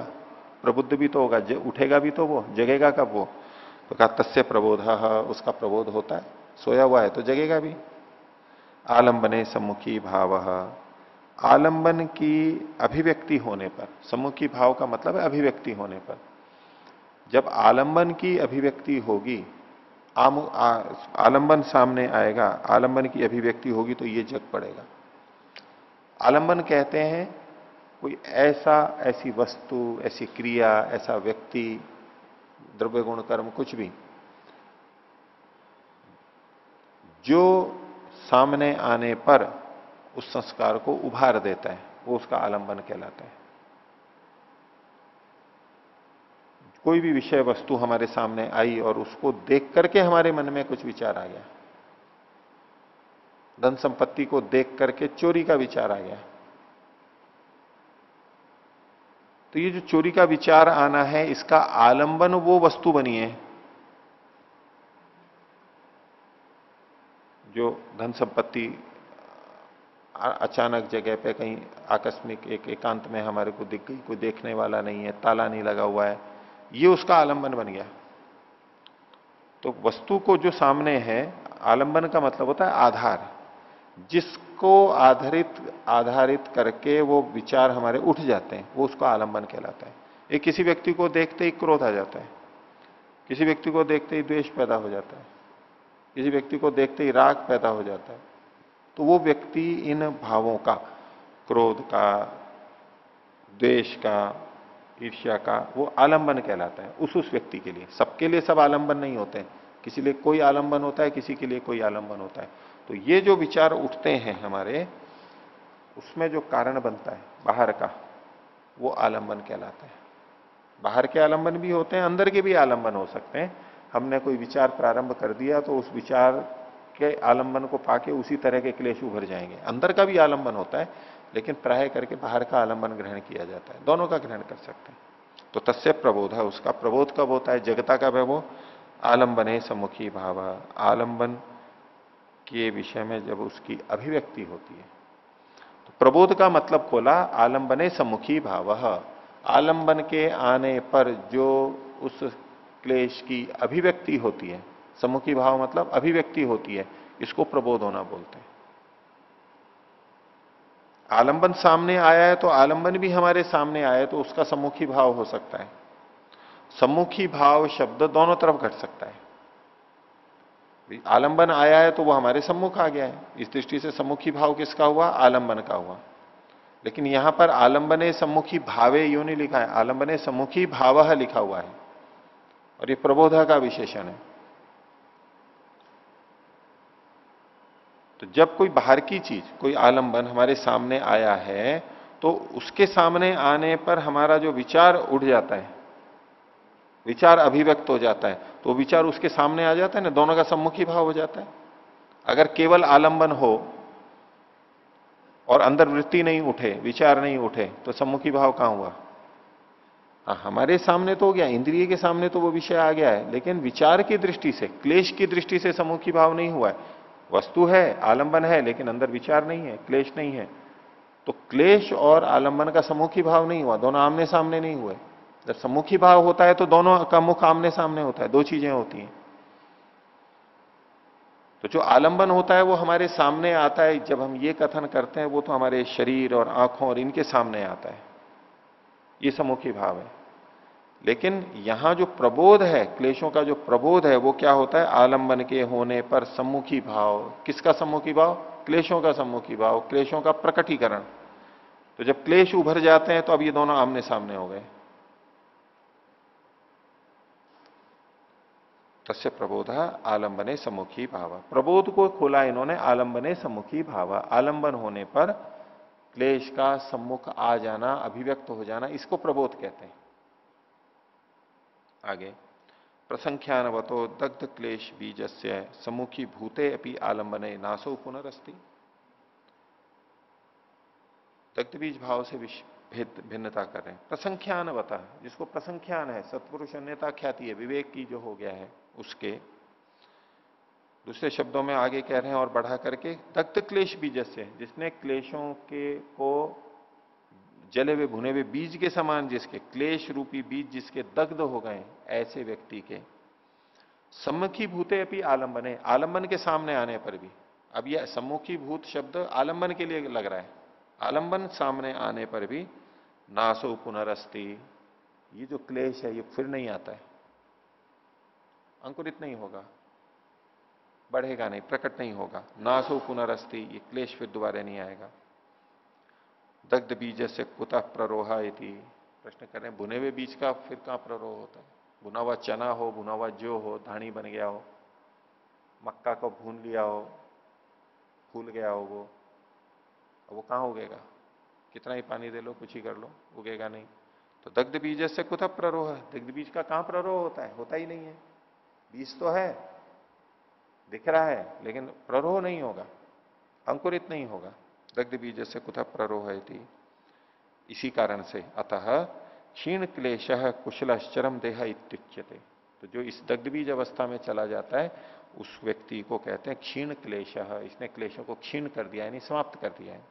प्रबुद्ध भी तो होगा, उठेगा भी तो वो, जगेगा कब वो, तो कहा तस्य प्रबोध, उसका प्रबोध होता है, सोया हुआ है तो जगेगा भी। आलंबने सम्मुखी भाव, आलंबन की अभिव्यक्ति होने पर, सम्मुखी भाव का मतलब है अभिव्यक्ति होने पर, जब आलंबन की अभिव्यक्ति होगी, आलंबन सामने आएगा, आलंबन की अभिव्यक्ति होगी तो ये जग पड़ेगा। आलंबन कहते हैं कोई ऐसी वस्तु, ऐसी क्रिया, ऐसा व्यक्ति, द्रव्य गुण कर्म कुछ भी जो सामने आने पर उस संस्कार को उभार देता है, वो उसका आलंबन कहलाता है। कोई भी विषय वस्तु हमारे सामने आई और उसको देख करके हमारे मन में कुछ विचार आ गया, धन संपत्ति को देख करके चोरी का विचार आ गया, तो ये जो चोरी का विचार आना है, इसका आलंबन वो वस्तु बनी है जो धन संपत्ति अचानक जगह पे कहीं आकस्मिक एक एकांत में हमारे को दिख गई, कोई देखने वाला नहीं है, ताला नहीं लगा हुआ है, ये उसका आलंबन बन गया। तो वस्तु को जो सामने है, आलंबन का मतलब होता है आधार, जिसको आधारित आधारित करके वो विचार हमारे उठ जाते हैं, वो उसका आलंबन कहलाता है। एक किसी व्यक्ति को देखते ही क्रोध आ जाता है, किसी व्यक्ति को देखते ही द्वेष पैदा हो जाता है, किसी व्यक्ति को देखते ही राग पैदा हो जाता है, तो वो व्यक्ति इन भावों का, क्रोध का, द्वेष का, ईर्ष्या का, वो आलंबन कहलाता है उस व्यक्ति के लिए। सबके लिए सब आलंबन नहीं होते हैं, किसी लिए कोई आलंबन होता है, किसी के लिए कोई आलंबन होता है। तो ये जो विचार उठते हैं हमारे, उसमें जो कारण बनता है बाहर का, वो आलंबन कहलाता है। बाहर के आलंबन भी होते हैं, अंदर के भी आलंबन हो सकते हैं। हमने कोई विचार प्रारंभ कर दिया तो उस विचार के आलंबन को पाके उसी तरह के क्लेश उभर जाएंगे। अंदर का भी आलंबन होता है, लेकिन प्राय करके बाहर का आलंबन ग्रहण किया जाता है। दोनों का ग्रहण कर सकते हैं। तो तस्य प्रबोध है, उसका प्रबोध कब होता है? जगता का वो आलंबने सम्मुखी भाव, आलंबन के विषय में जब उसकी अभिव्यक्ति होती है। तो प्रबोध का मतलब खोला, आलंबने सम्मुखी भाव, आलंबन के आने पर जो उस क्लेश की अभिव्यक्ति होती है, सम्मुखी भाव मतलब अभिव्यक्ति होती है, इसको प्रबोध होना बोलते हैं। आलंबन सामने आया है तो आलंबन भी हमारे सामने आया है तो उसका सम्मुखी भाव हो सकता है। सम्मुखी भाव शब्द दोनों तरफ घट सकता है। आलंबन आया है तो वो हमारे सम्मुख आ गया है, इस दृष्टि से सम्मुखी भाव किसका हुआ? आलंबन का हुआ। लेकिन यहां पर आलंबने सम्मुखी भावे यूं नहीं लिखा है, आलंबने सम्मुखी भाव लिखा हुआ है, और ये प्रबोध का विशेषण है। तो जब कोई बाहर की चीज, कोई आलंबन हमारे सामने आया है, तो उसके सामने आने पर हमारा जो विचार उठ जाता है, विचार अभिव्यक्त हो जाता है, तो विचार उसके सामने आ जाता है ना, दोनों का सम्मुखी भाव हो जाता है। अगर केवल आलंबन हो और अंदर वृत्ति नहीं उठे, विचार नहीं उठे, तो सम्मुखी भाव कहां हुआ? हमारे सामने तो हो गया, इंद्रिय के सामने तो वो विषय आ गया है, लेकिन विचार की दृष्टि से, क्लेश की दृष्टि से सम्मुखी भाव नहीं हुआ है। वस्तु है, आलंबन है, लेकिन अंदर विचार नहीं है, क्लेश नहीं है। तो क्लेश और आलंबन का सम्मुखी भाव नहीं हुआ, दोनों आमने सामने नहीं हुए। जब सम्मुखी भाव होता है तो दोनों का मुख आमने सामने होता है, दो चीजें होती हैं। तो जो आलंबन होता है वो हमारे सामने आता है, जब हम ये कथन करते हैं वो तो हमारे शरीर और आंखों और इनके सामने आता है, ये सम्मुखी भाव है। लेकिन यहां जो प्रबोध है, क्लेशों का जो प्रबोध है, वो क्या होता है? आलंबन के होने पर सम्मुखी भाव। किसका सम्मुखी भाव? क्लेशों का सम्मुखी भाव, क्लेशों का प्रकटीकरण। तो जब क्लेश उभर जाते हैं तो अब ये दोनों आमने सामने हो गए। तस्य प्रबोध आलंबने सम्मुखी भाव, प्रबोध को खोला इन्होंने, आलंबने सम्मुखी भाव, आलंबन होने पर क्लेश का सम्मुख आ जाना, अभिव्यक्त हो जाना, इसको प्रबोध कहते हैं। आगे प्रसंख्यानवतो दग्ध क्लेश बीजस्य सम्मुखी भूते अपि आलंबने नासो पुनरस्ति। दग्ध बीज भाव से भिन्नता कर रहे हैं। प्रसंख्यानवता, जिसको प्रसंख्यान है, सत्पुरुष अन्यता ख्याति है, विवेक की जो हो गया है उसके, दूसरे शब्दों में आगे कह रहे हैं और बढ़ा करके दग्ध क्लेश बीजस्य, जिसने क्लेशों के को जले हुए भुने हुए बीज के समान, जिसके क्लेश रूपी बीज जिसके दग्ध हो गए, ऐसे व्यक्ति के सम्मुखी भूते अपनी आलंबने, आलंबन के सामने आने पर भी, अब यह सम्मुखी भूत शब्द आलंबन के लिए लग रहा है, आलंबन सामने आने पर भी नासो पुनरस्ति, ये जो क्लेश है ये फिर नहीं आता है, अंकुरित नहीं होगा, बढ़ेगा नहीं, प्रकट नहीं होगा। नासो पुनरस्ति, ये क्लेश फिर दोबारा नहीं आएगा। दग्ध बीज से कुतः प्ररोहा इति, प्रश्न कर रहे हैं भुने हुए बीज का फिर कहां प्ररोह होता है? भुना हुआ चना हो, भुना हुआ जो हो, धानी बन गया हो, मक्का को भून लिया हो, फूल गया हो, वो कहां उगेगा? कितना ही पानी दे लो, कुछ ही कर लो, उगेगा नहीं। तो दग्ध बीज से कुतः प्ररोह, दग्ध बीज का कहां प्ररोह होता है? होता ही नहीं है। बीज तो है, दिख रहा है, लेकिन प्ररोह नहीं होगा, अंकुरित नहीं होगा। दग्ध बीज से कुतः प्ररोह है। इसी कारण से अतः क्षीण क्लेश कुशल चरम देह इत्युच्यते, तो जो इस दग्ध बीज अवस्था में चला जाता है उस व्यक्ति को कहते हैं क्षीण क्लेश। इसने क्लेशों को क्षीण कर दिया, यानी समाप्त कर दिया है।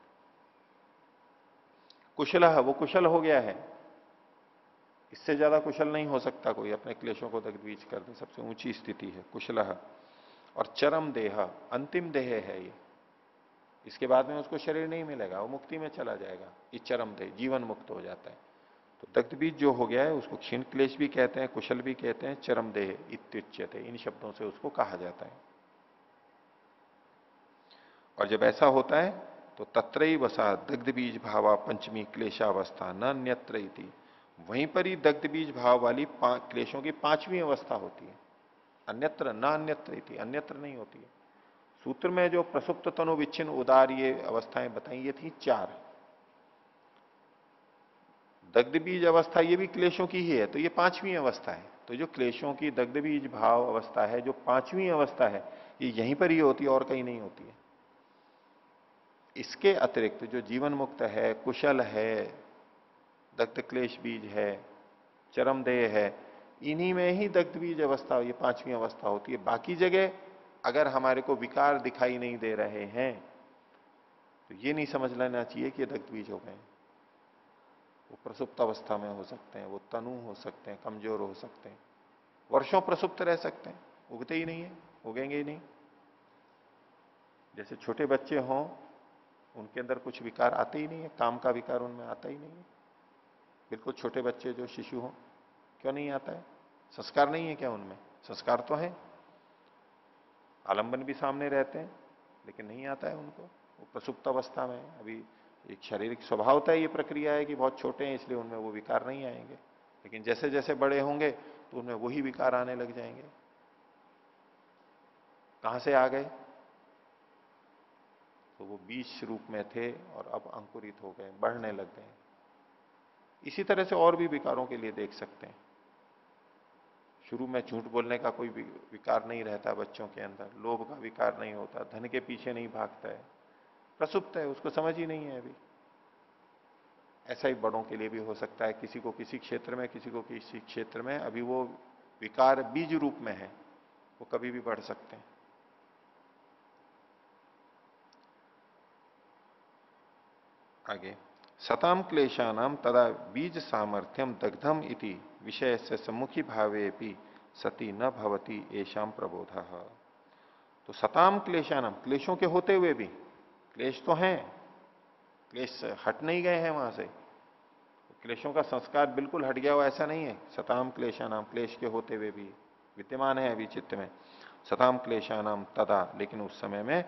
कुशल, वो कुशल हो गया है, इससे ज्यादा कुशल नहीं हो सकता कोई, अपने क्लेशों को दग्धबीज कर दे, सबसे ऊंची स्थिति है कुशल। और चरम देह, अंतिम देह है ये, इसके बाद में उसको शरीर नहीं मिलेगा, वो मुक्ति में चला जाएगा। ये चरम देह, जीवन मुक्त हो जाता है। तो दग्धबीज जो हो गया है उसको क्षीण क्लेश भी कहते हैं, कुशल भी कहते हैं, चरम देह इत्युच्यते, इन शब्दों से उसको कहा जाता है। और जब ऐसा होता है तो तत्रई वसा दग्धबीज भावा पंचमी क्लेशावस्था न अन्यत्र इति, वहीं पर ही दग्धबीज भाव वाली क्लेशों की पांचवी अवस्था होती है। अन्यत्र न अन्यत्र इति, अन्यत्र नहीं होती है। सूत्र में जो प्रसुप्त तनु विच्छिन्न उदार ये अवस्थाएं बताई, ये थी 4। दग्धबीज अवस्था ये भी क्लेशों की ही है, तो ये 5वीं अवस्था है। तो जो क्लेशों की दग्धबीज भाव अवस्था है, जो 5वीं अवस्था है, ये यहीं पर ही होती है और कहीं नहीं होती है। इसके अतिरिक्त जो जीवन मुक्त है, कुशल है, दग्ध क्लेश बीज है, चरमदेह है, इन्हीं में ही दग्धबीज अवस्था, ये 5वीं अवस्था होती है। बाकी जगह अगर हमारे को विकार दिखाई नहीं दे रहे हैं तो ये नहीं समझ लेना चाहिए कि ये दग्धबीज हो गए। वो प्रसुप्त अवस्था में हो सकते हैं, वो तनु हो सकते हैं, कमजोर हो सकते हैं, वर्षों प्रसुप्त रह सकते हैं, उगते ही नहीं है, उगेंगे ही नहीं। जैसे छोटे बच्चे हों, उनके अंदर कुछ विकार आते ही नहीं है, काम का विकार उनमें आता ही नहीं है। बिल्कुल छोटे बच्चे जो शिशु हों, क्यों नहीं आता है? संस्कार नहीं है क्या उनमें? संस्कार तो है, आलंबन भी सामने रहते हैं, लेकिन नहीं आता है उनको, वो प्रसुप्त अवस्था में। अभी एक शारीरिक स्वभावता ये प्रक्रिया है कि बहुत छोटे हैं, इसलिए उनमें वो विकार नहीं आएंगे, लेकिन जैसे जैसे बड़े होंगे तो उनमें वही विकार आने लग जाएंगे। कहां से आ गए? तो वो बीज रूप में थे और अब अंकुरित हो गए, बढ़ने लग गए। इसी तरह से और भी विकारों के लिए देख सकते हैं। शुरू में झूठ बोलने का कोई विकार नहीं रहता बच्चों के अंदर, लोभ का विकार नहीं होता, धन के पीछे नहीं भागता है, प्रसुप्त है, उसको समझ ही नहीं है अभी। ऐसा ही बड़ों के लिए भी हो सकता है, किसी को किसी क्षेत्र में, किसी को किसी क्षेत्र में अभी वो विकार बीज रूप में है, वो कभी भी बढ़ सकते हैं। आगे, सताम क्लेशानाम तदा बीज सामर्थ्यम दग्धम इति विषय से सम्मुखी भावे भी सती न भवती एशाम प्रबोध। तो सताम क्लेशानाम, क्लेशों के होते हुए भी, क्लेश तो हैं, क्लेश हट नहीं गए हैं वहां से, क्लेशों का संस्कार बिल्कुल हट गया हो ऐसा नहीं है। सताम क्लेशानाम, क्लेश के होते हुए भी विद्यमान है अभी चित्त में। सताम क्लेशानाम तदा, लेकिन उस समय में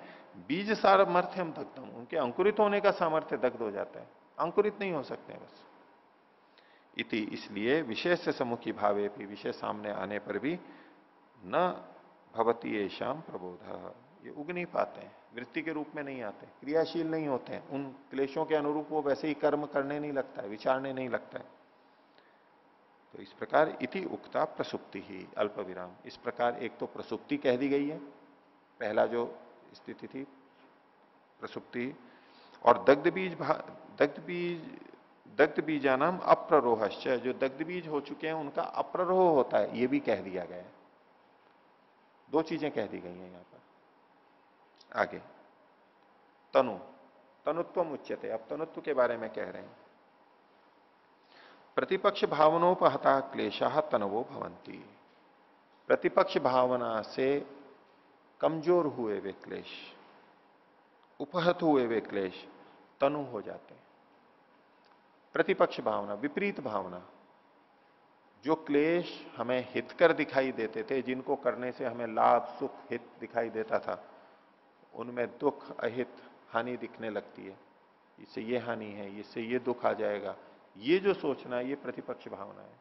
बीज सामर्थ्यम दग्धम, उनके अंकुरित होने का सामर्थ्य दग्ध हो जाता है, अंकुरित नहीं हो सकते बस। इति, इसलिए विशेष से सम्मुखी भावे भी, विषय सामने आने पर भी न भवती येषाम प्रबोध, ये उग नहीं पाते हैं, वृत्ति के रूप में नहीं आते, क्रियाशील नहीं होते हैं, उन क्लेशों के अनुरूप वो वैसे ही कर्म करने नहीं लगता है, विचारने नहीं लगता है। तो इस प्रकार इति उक्ता प्रसुप्ति ही, अल्प विराम, इस प्रकार एक तो प्रसुप्ति कह दी गई है, पहला जो स्थिति थी प्रसुप्ति, और दग्ध बीजानाम अप्ररोहश्च, जो दग्ध बीज हो चुके हैं उनका अप्ररोह होता है, ये भी कह दिया गया है। 2 चीजें कह दी गई हैं यहां पर। आगे, तनु, तनुत्व उच्यते, अब तनुत्व के बारे में कह रहे हैं। प्रतिपक्ष भावनोपहता क्लेशा तनवो भवंती, प्रतिपक्ष भावना से कमजोर हुए वे क्लेश, उपहत हुए वे क्लेश तनु हो जाते हैं। प्रतिपक्ष भावना, विपरीत भावना, जो क्लेश हमें हितकर दिखाई देते थे, जिनको करने से हमें लाभ सुख हित दिखाई देता था, उनमें दुख अहित हानि दिखने लगती है। इससे ये हानि है, इससे ये दुख आ जाएगा, ये जो सोचना है, ये प्रतिपक्ष भावना है।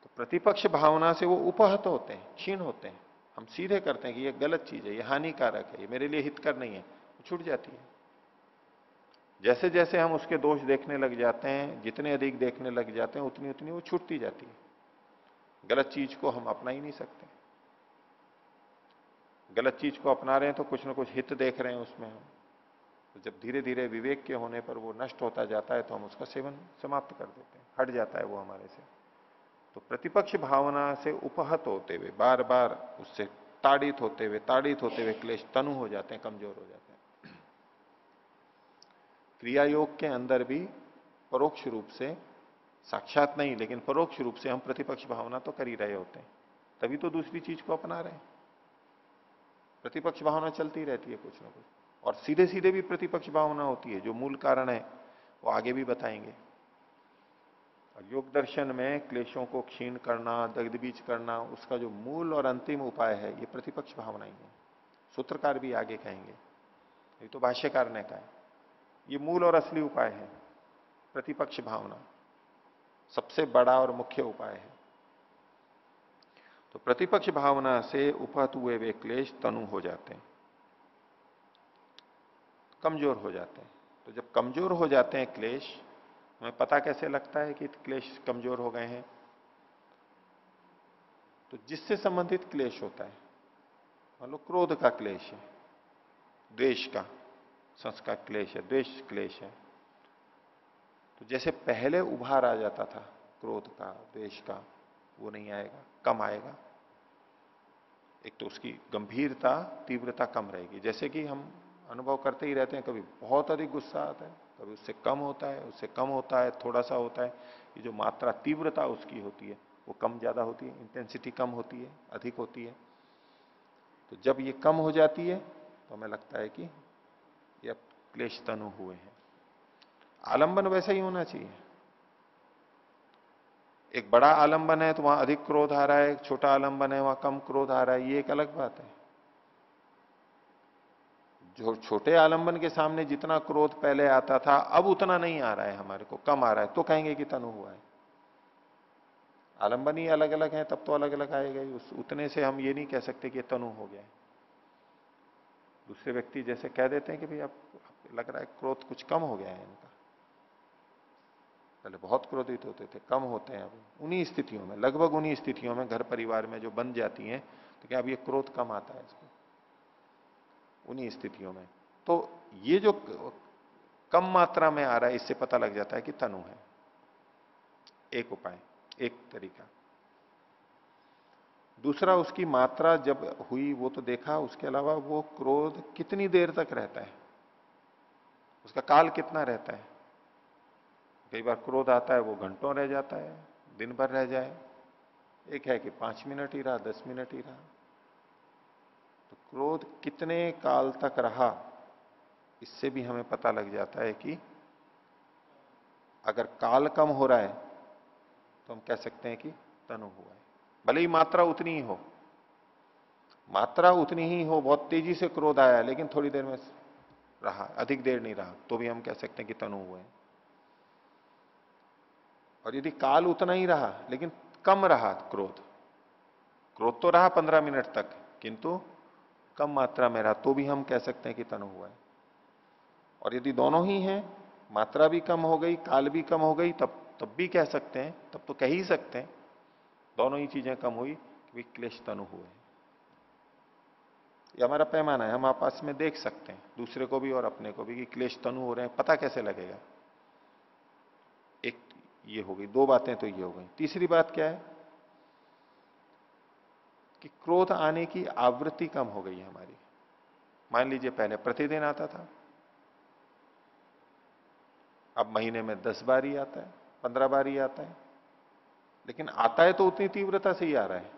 तो प्रतिपक्ष भावना से वो उपहत होते हैं, क्षीण होते हैं। हम सीधे करते हैं कि ये गलत चीज है, ये हानिकारक है, ये मेरे लिए हितकर नहीं है, वो छूट जाती है। जैसे जैसे हम उसके दोष देखने लग जाते हैं, जितने अधिक देखने लग जाते हैं, उतनी उतनी वो छूटती जाती है। गलत चीज को हम अपना ही नहीं सकते। गलत चीज को अपना रहे हैं तो कुछ ना कुछ हित देख रहे हैं उसमें हम, तो जब धीरे धीरे विवेक के होने पर वो नष्ट होता जाता है तो हम उसका सेवन समाप्त कर देते हैं, हट जाता है वो हमारे से। तो प्रतिपक्ष भावना से उपहत होते हुए, बार बार उससे ताड़ित होते हुए क्लेश तनु हो जाते हैं, कमजोर हो जाते हैं। क्रिया योग के अंदर भी परोक्ष रूप से, साक्षात नहीं लेकिन परोक्ष रूप से हम प्रतिपक्ष भावना तो कर ही रहे होते हैं, तभी तो दूसरी चीज को अपना रहे हैं। प्रतिपक्ष भावना चलती रहती है कुछ ना कुछ, और सीधे सीधे भी प्रतिपक्ष भावना होती है। जो मूल कारण है वो आगे भी बताएंगे। और योग दर्शन में क्लेशों को क्षीण करना, दग्धबीज करना, उसका जो मूल और अंतिम उपाय है ये प्रतिपक्ष भावना ही है। सूत्रकार भी आगे कहेंगे, ये तो भाष्यकार ने कहा है, ये मूल और असली उपाय है प्रतिपक्ष भावना, सबसे बड़ा और मुख्य उपाय है। तो प्रतिपक्ष भावना से उपहत हुए वे क्लेश तनु हो जाते हैं, कमजोर हो जाते हैं। तो जब कमजोर हो जाते हैं क्लेश, हमें पता कैसे लगता है कि क्लेश कमजोर हो गए हैं? तो जिससे संबंधित क्लेश होता है, मान लो क्रोध का क्लेश है, द्वेष का संस्कार क्लेश है, द्वेष क्लेश है, तो जैसे पहले उभार आ जाता था क्रोध का, द्वेष का, वो नहीं आएगा, कम आएगा। एक तो उसकी गंभीरता, तीव्रता कम रहेगी। जैसे कि हम अनुभव करते ही रहते हैं, कभी बहुत अधिक गुस्सा आता है, कभी उससे कम होता है, उससे कम होता है, थोड़ा सा होता है। ये जो मात्रा, तीव्रता उसकी होती है वो कम ज्यादा होती है, इंटेंसिटी कम होती है, अधिक होती है। तो जब ये कम हो जाती है तो हमें लगता है कि ये अब क्लेश तनु हुए हैं। आलंबन वैसा ही होना चाहिए। एक बड़ा आलंबन है तो वहां अधिक क्रोध आ रहा है, एक छोटा आलंबन है वहां कम क्रोध आ रहा है, ये एक अलग बात है। जो छोटे आलंबन के सामने जितना क्रोध पहले आता था अब उतना नहीं आ रहा है, हमारे को कम आ रहा है, तो कहेंगे कि तनु हुआ है। आलंबन ही अलग अलग है तब तो अलग अलग आएगा ही, उस उतने से हम ये नहीं कह सकते कि तनु हो गया है। दूसरे व्यक्ति जैसे कह देते हैं कि भाई अब लग रहा है क्रोध कुछ कम हो गया है इनका, पहले बहुत क्रोधित होते थे, कम होते हैं अब। उन्हीं स्थितियों में, लगभग उन्हीं स्थितियों में घर परिवार में जो बन जाती हैं, तो क्या अब ये क्रोध कम आता है इसको, उन्हीं स्थितियों में। तो ये जो कम मात्रा में आ रहा है, इससे पता लग जाता है कि तनु है। एक उपाय, एक तरीका। दूसरा, उसकी मात्रा जब हुई वो तो देखा, उसके अलावा वो क्रोध कितनी देर तक रहता है, उसका काल कितना रहता है। कई बार क्रोध आता है वो घंटों रह जाता है, दिन भर रह जाए। एक है कि 5 मिनट ही रहा, 10 मिनट ही रहा। तो क्रोध कितने काल तक रहा, इससे भी हमें पता लग जाता है कि अगर काल कम हो रहा है तो हम कह सकते हैं कि तनु हुआ है। भले ही मात्रा उतनी ही हो, मात्रा उतनी ही हो, बहुत तेजी से क्रोध आया लेकिन थोड़ी देर में रहा, अधिक देर नहीं रहा, तो भी हम कह सकते हैं कि तनु हुए हैं। और यदि काल उतना ही रहा लेकिन कम रहा क्रोध, क्रोध तो रहा 15 मिनट तक किंतु कम मात्रा में रहा, तो भी हम कह सकते हैं कि तनु हुआ है। और यदि दोनों ही हैं, मात्रा भी कम हो गई, काल भी कम हो गई, तब भी कह सकते हैं, तब तो कह ही सकते हैं, दोनों ही चीजें कम हुई कि क्लेश तनु हुए। ये हमारा पैमाना है, हम आपस में देख सकते हैं, दूसरे को भी और अपने को भी, कि क्लेश तनु हो रहे हैं। पता कैसे लगेगा? एक ये हो गई, 2 बातें तो ये हो गई। तीसरी बात क्या है कि क्रोध आने की आवृत्ति कम हो गई है हमारी। मान लीजिए पहले प्रतिदिन आता था, अब महीने में 10 बार ही आता है, 15 बार ही आता है, लेकिन आता है तो उतनी तीव्रता से ही आ रहा है,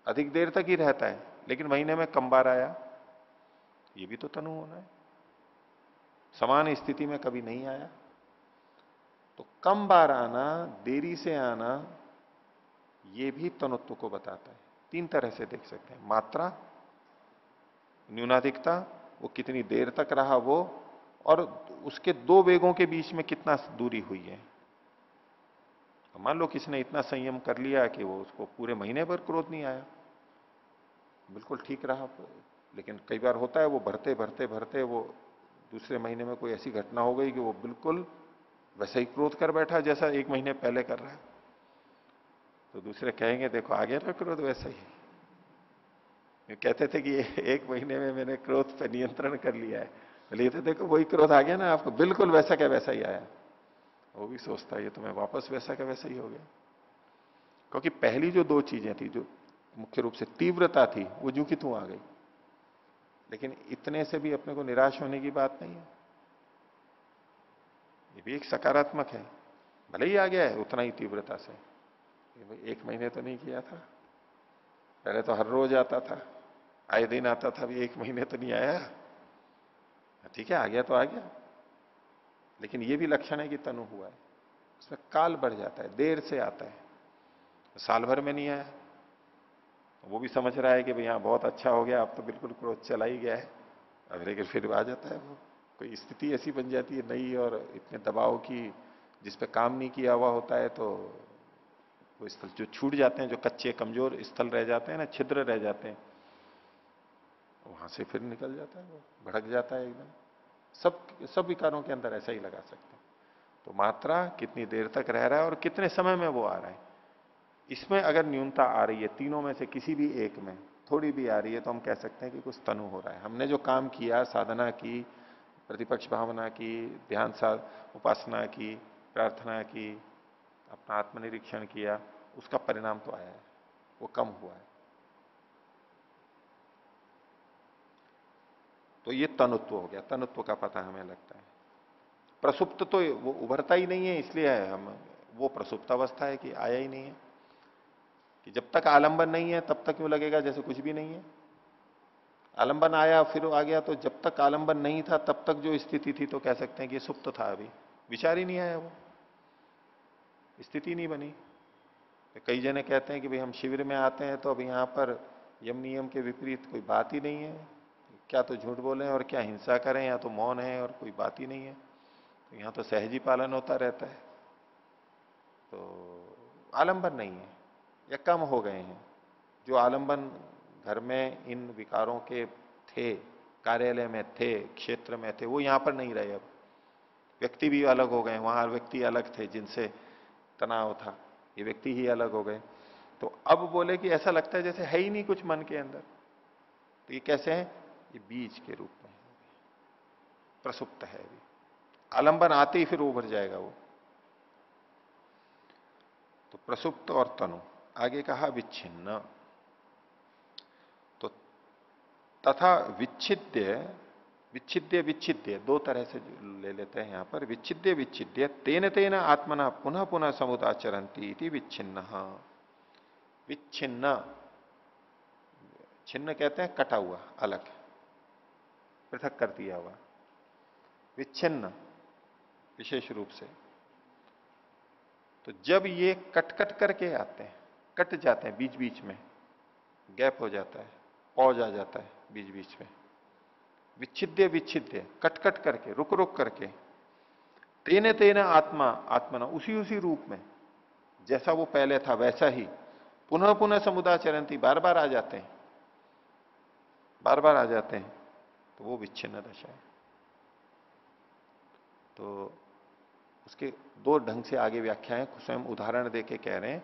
अधिक देर तक ही रहता है, लेकिन महीने में कम बार आया, ये भी तो तनु होना है। समान स्थिति में कभी नहीं आया, तो कम बार आना, देरी से आना, ये भी तनुत्व को बताता है। 3 तरह से देख सकते हैं, मात्रा, न्यूनाधिकता, वो कितनी देर तक रहा वो, और उसके 2 वेगों के बीच में कितना दूरी हुई है। तो मान लो किसी ने इतना संयम कर लिया कि वो उसको पूरे महीने भर क्रोध नहीं आया, बिल्कुल ठीक रहा, लेकिन कई बार होता है वो भरते भरते भरते वो दूसरे महीने में कोई ऐसी घटना हो गई कि वो बिल्कुल वैसा ही क्रोध कर बैठा जैसा 1 महीने पहले कर रहा है। तो दूसरे कहेंगे देखो आ गया ना क्रोध वैसा ही। कहते थे कि 1 महीने में मैंने क्रोध पर नियंत्रण कर लिया है, बोले तो देखो वही क्रोध आ गया ना आपको, बिल्कुल वैसा क्या वैसा ही आया। वो भी सोचता है ये तो मैं वापस वैसा क्या वैसा ही हो गया, क्योंकि पहली जो 2 चीजें थी, जो मुख्य रूप से तीव्रता थी, वो जू की तू आ गई। लेकिन इतने से भी अपने को निराश होने की बात नहीं है, ये भी एक सकारात्मक है। भले ही आ गया है उतना ही तीव्रता से, ये भाई 1 महीने तो नहीं किया था, पहले तो हर रोज आता था, आए दिन आता था, अभी 1 महीने तो नहीं आया। ठीक है, आ गया तो आ गया, लेकिन ये भी लक्षण है कि तनु हुआ है। उसमें काल बढ़ जाता है, देर से आता है, साल भर में नहीं आया, वो भी समझ रहा है कि भाई हाँ बहुत अच्छा हो गया, अब तो बिल्कुल क्रोध चला ही गया है, अब लेकिन फिर आ जाता है वो। कोई स्थिति ऐसी बन जाती है नई और इतने दबाव की, जिस पे काम नहीं किया हुआ होता है, तो वो स्थल जो छूट जाते हैं, जो कच्चे कमजोर स्थल रह जाते हैं ना, छिद्र रह जाते हैं, वहां से फिर निकल जाता है, वो भड़क जाता है एकदम। सब सब विकारों के अंदर ऐसा ही लगा सकते हैं। तो मात्रा कितनी देर तक रह रहा है और कितने समय में वो आ रहा है, इसमें अगर न्यूनता आ रही है, तीनों में से किसी भी एक में थोड़ी भी आ रही है, तो हम कह सकते हैं कि कुछ तनु हो रहा है। हमने जो काम किया, साधना की, प्रतिपक्ष भावना की, ध्यान उपासना की, प्रार्थना की, अपना आत्मनिरीक्षण किया, उसका परिणाम तो आया है, वो कम हुआ है। तो ये तनुत्व हो गया, तनुत्व का पता हमें लगता है। प्रसुप्त तो वो उभरता ही नहीं है, इसलिए है हम, वो प्रसुप्त अवस्था है कि आया ही नहीं है, कि जब तक आलंबन नहीं है तब तक यूं लगेगा जैसे कुछ भी नहीं है। आलंबन आया फिर आ गया, तो जब तक आलंबन नहीं था तब तक जो स्थिति थी, तो कह सकते हैं कि सुप्त था, अभी विचार ही नहीं आया, वो स्थिति नहीं बनी। तो कई जने कहते हैं कि भाई हम शिविर में आते हैं तो अब यहां पर यम नियम के विपरीत कोई बात ही नहीं है, क्या तो झूठ बोलें और क्या हिंसा करें, या तो मौन है और कोई बात ही नहीं है, तो यहां तो सहज ही पालन होता रहता है। तो आलंबन नहीं है या कम हो गए हैं। जो आलंबन घर में इन विकारों के थे, कार्यालय में थे, क्षेत्र में थे, वो यहां पर नहीं रहे। अब व्यक्ति भी अलग हो गए, वहां व्यक्ति अलग थे जिनसे तनाव था, ये व्यक्ति ही अलग हो गए। तो अब बोले कि ऐसा लगता है जैसे है ही नहीं कुछ मन के अंदर। तो ये कैसे है? ये बीज के रूप में प्रसुप्त है अभी, आलंबन आते ही फिर उभर जाएगा वो। तो प्रसुप्त और तनु, आगे कहा विच्छिन्न। तो तथा विच्छिद्य, विच्छिद्य विच्छिद्य दो तरह से ले लेते हैं यहां पर। विच्छिद्य विच्छिद्य तेन तेन आत्मना पुनः पुनः समुदाचरंती इति विच्छिन्न। विच्छिन्न, छिन्न कहते हैं कटा हुआ, अलग, पृथक कर दिया हुआ। विच्छिन्न विशेष रूप से। तो जब ये कट कट करके आते हैं, कट जाते हैं बीच बीच में, गैप हो जाता है, पॉज आ जाता है बीच बीच में, विच्छिद्य विच्छिद्य, कट कट करके, रुक रुक करके, तेने तेने आत्मा आत्मना, उसी उसी रूप में जैसा वो पहले था वैसा ही पुनः पुनः समुदाचरंती, बार बार आ जाते हैं, बार बार आ जाते हैं, तो वो विच्छिन्न दशा है। तो उसके दो ढंग से आगे व्याख्या है, स्वयं उदाहरण देके कह रहे हैं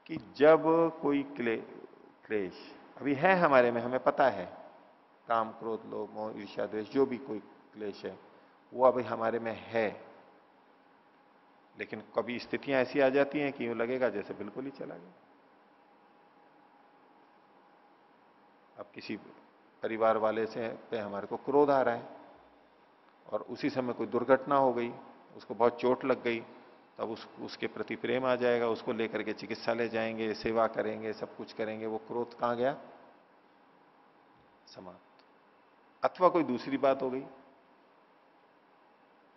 कि जब कोई क्लेश अभी है हमारे में, हमें पता है, काम क्रोध लोभ मोह ईर्ष्या द्वेष जो भी कोई क्लेश है वो अभी हमारे में है, लेकिन कभी स्थितियां ऐसी आ जाती हैं कि यूं लगेगा जैसे बिल्कुल ही चला गया। अब किसी परिवार वाले से पे हमारे को क्रोध आ रहा है और उसी समय कोई दुर्घटना हो गई, उसको बहुत चोट लग गई, तब उसके प्रति प्रेम आ जाएगा, उसको लेकर के चिकित्सालय जाएंगे, सेवा करेंगे, सब कुछ करेंगे, वो क्रोध कहां गया? समाप्त। अथवा कोई दूसरी बात हो गई,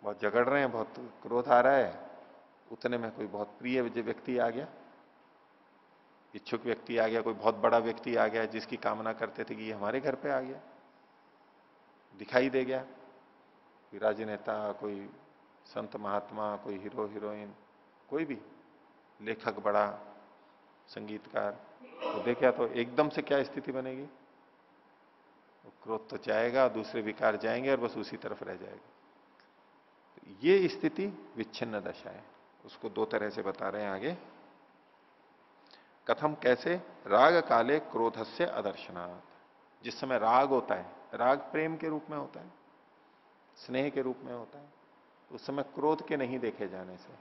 बहुत झगड़ रहे हैं, बहुत क्रोध आ रहा है, उतने में कोई बहुत प्रिय व्यक्ति आ गया, इच्छुक व्यक्ति आ गया, कोई बहुत बड़ा व्यक्ति आ गया जिसकी कामना करते थे कि ये हमारे घर पे आ गया, दिखाई दे गया, कोई राजनेता, कोई संत महात्मा, कोई हीरो हीरोइन, कोई भी लेखक बड़ा, संगीतकार, तो देखा तो एकदम से क्या स्थिति बनेगी? क्रोध तो जाएगा, दूसरे विकार जाएंगे और बस उसी तरफ रह जाएगा। तो ये स्थिति विच्छिन्न दशा है। उसको दो तरह से बता रहे हैं आगे। कथम, कैसे? राग काले क्रोधस्य अदर्शनात्, जिस समय राग होता है, राग प्रेम के रूप में होता है, स्नेह के रूप में होता है, उस समय क्रोध के नहीं देखे जाने से,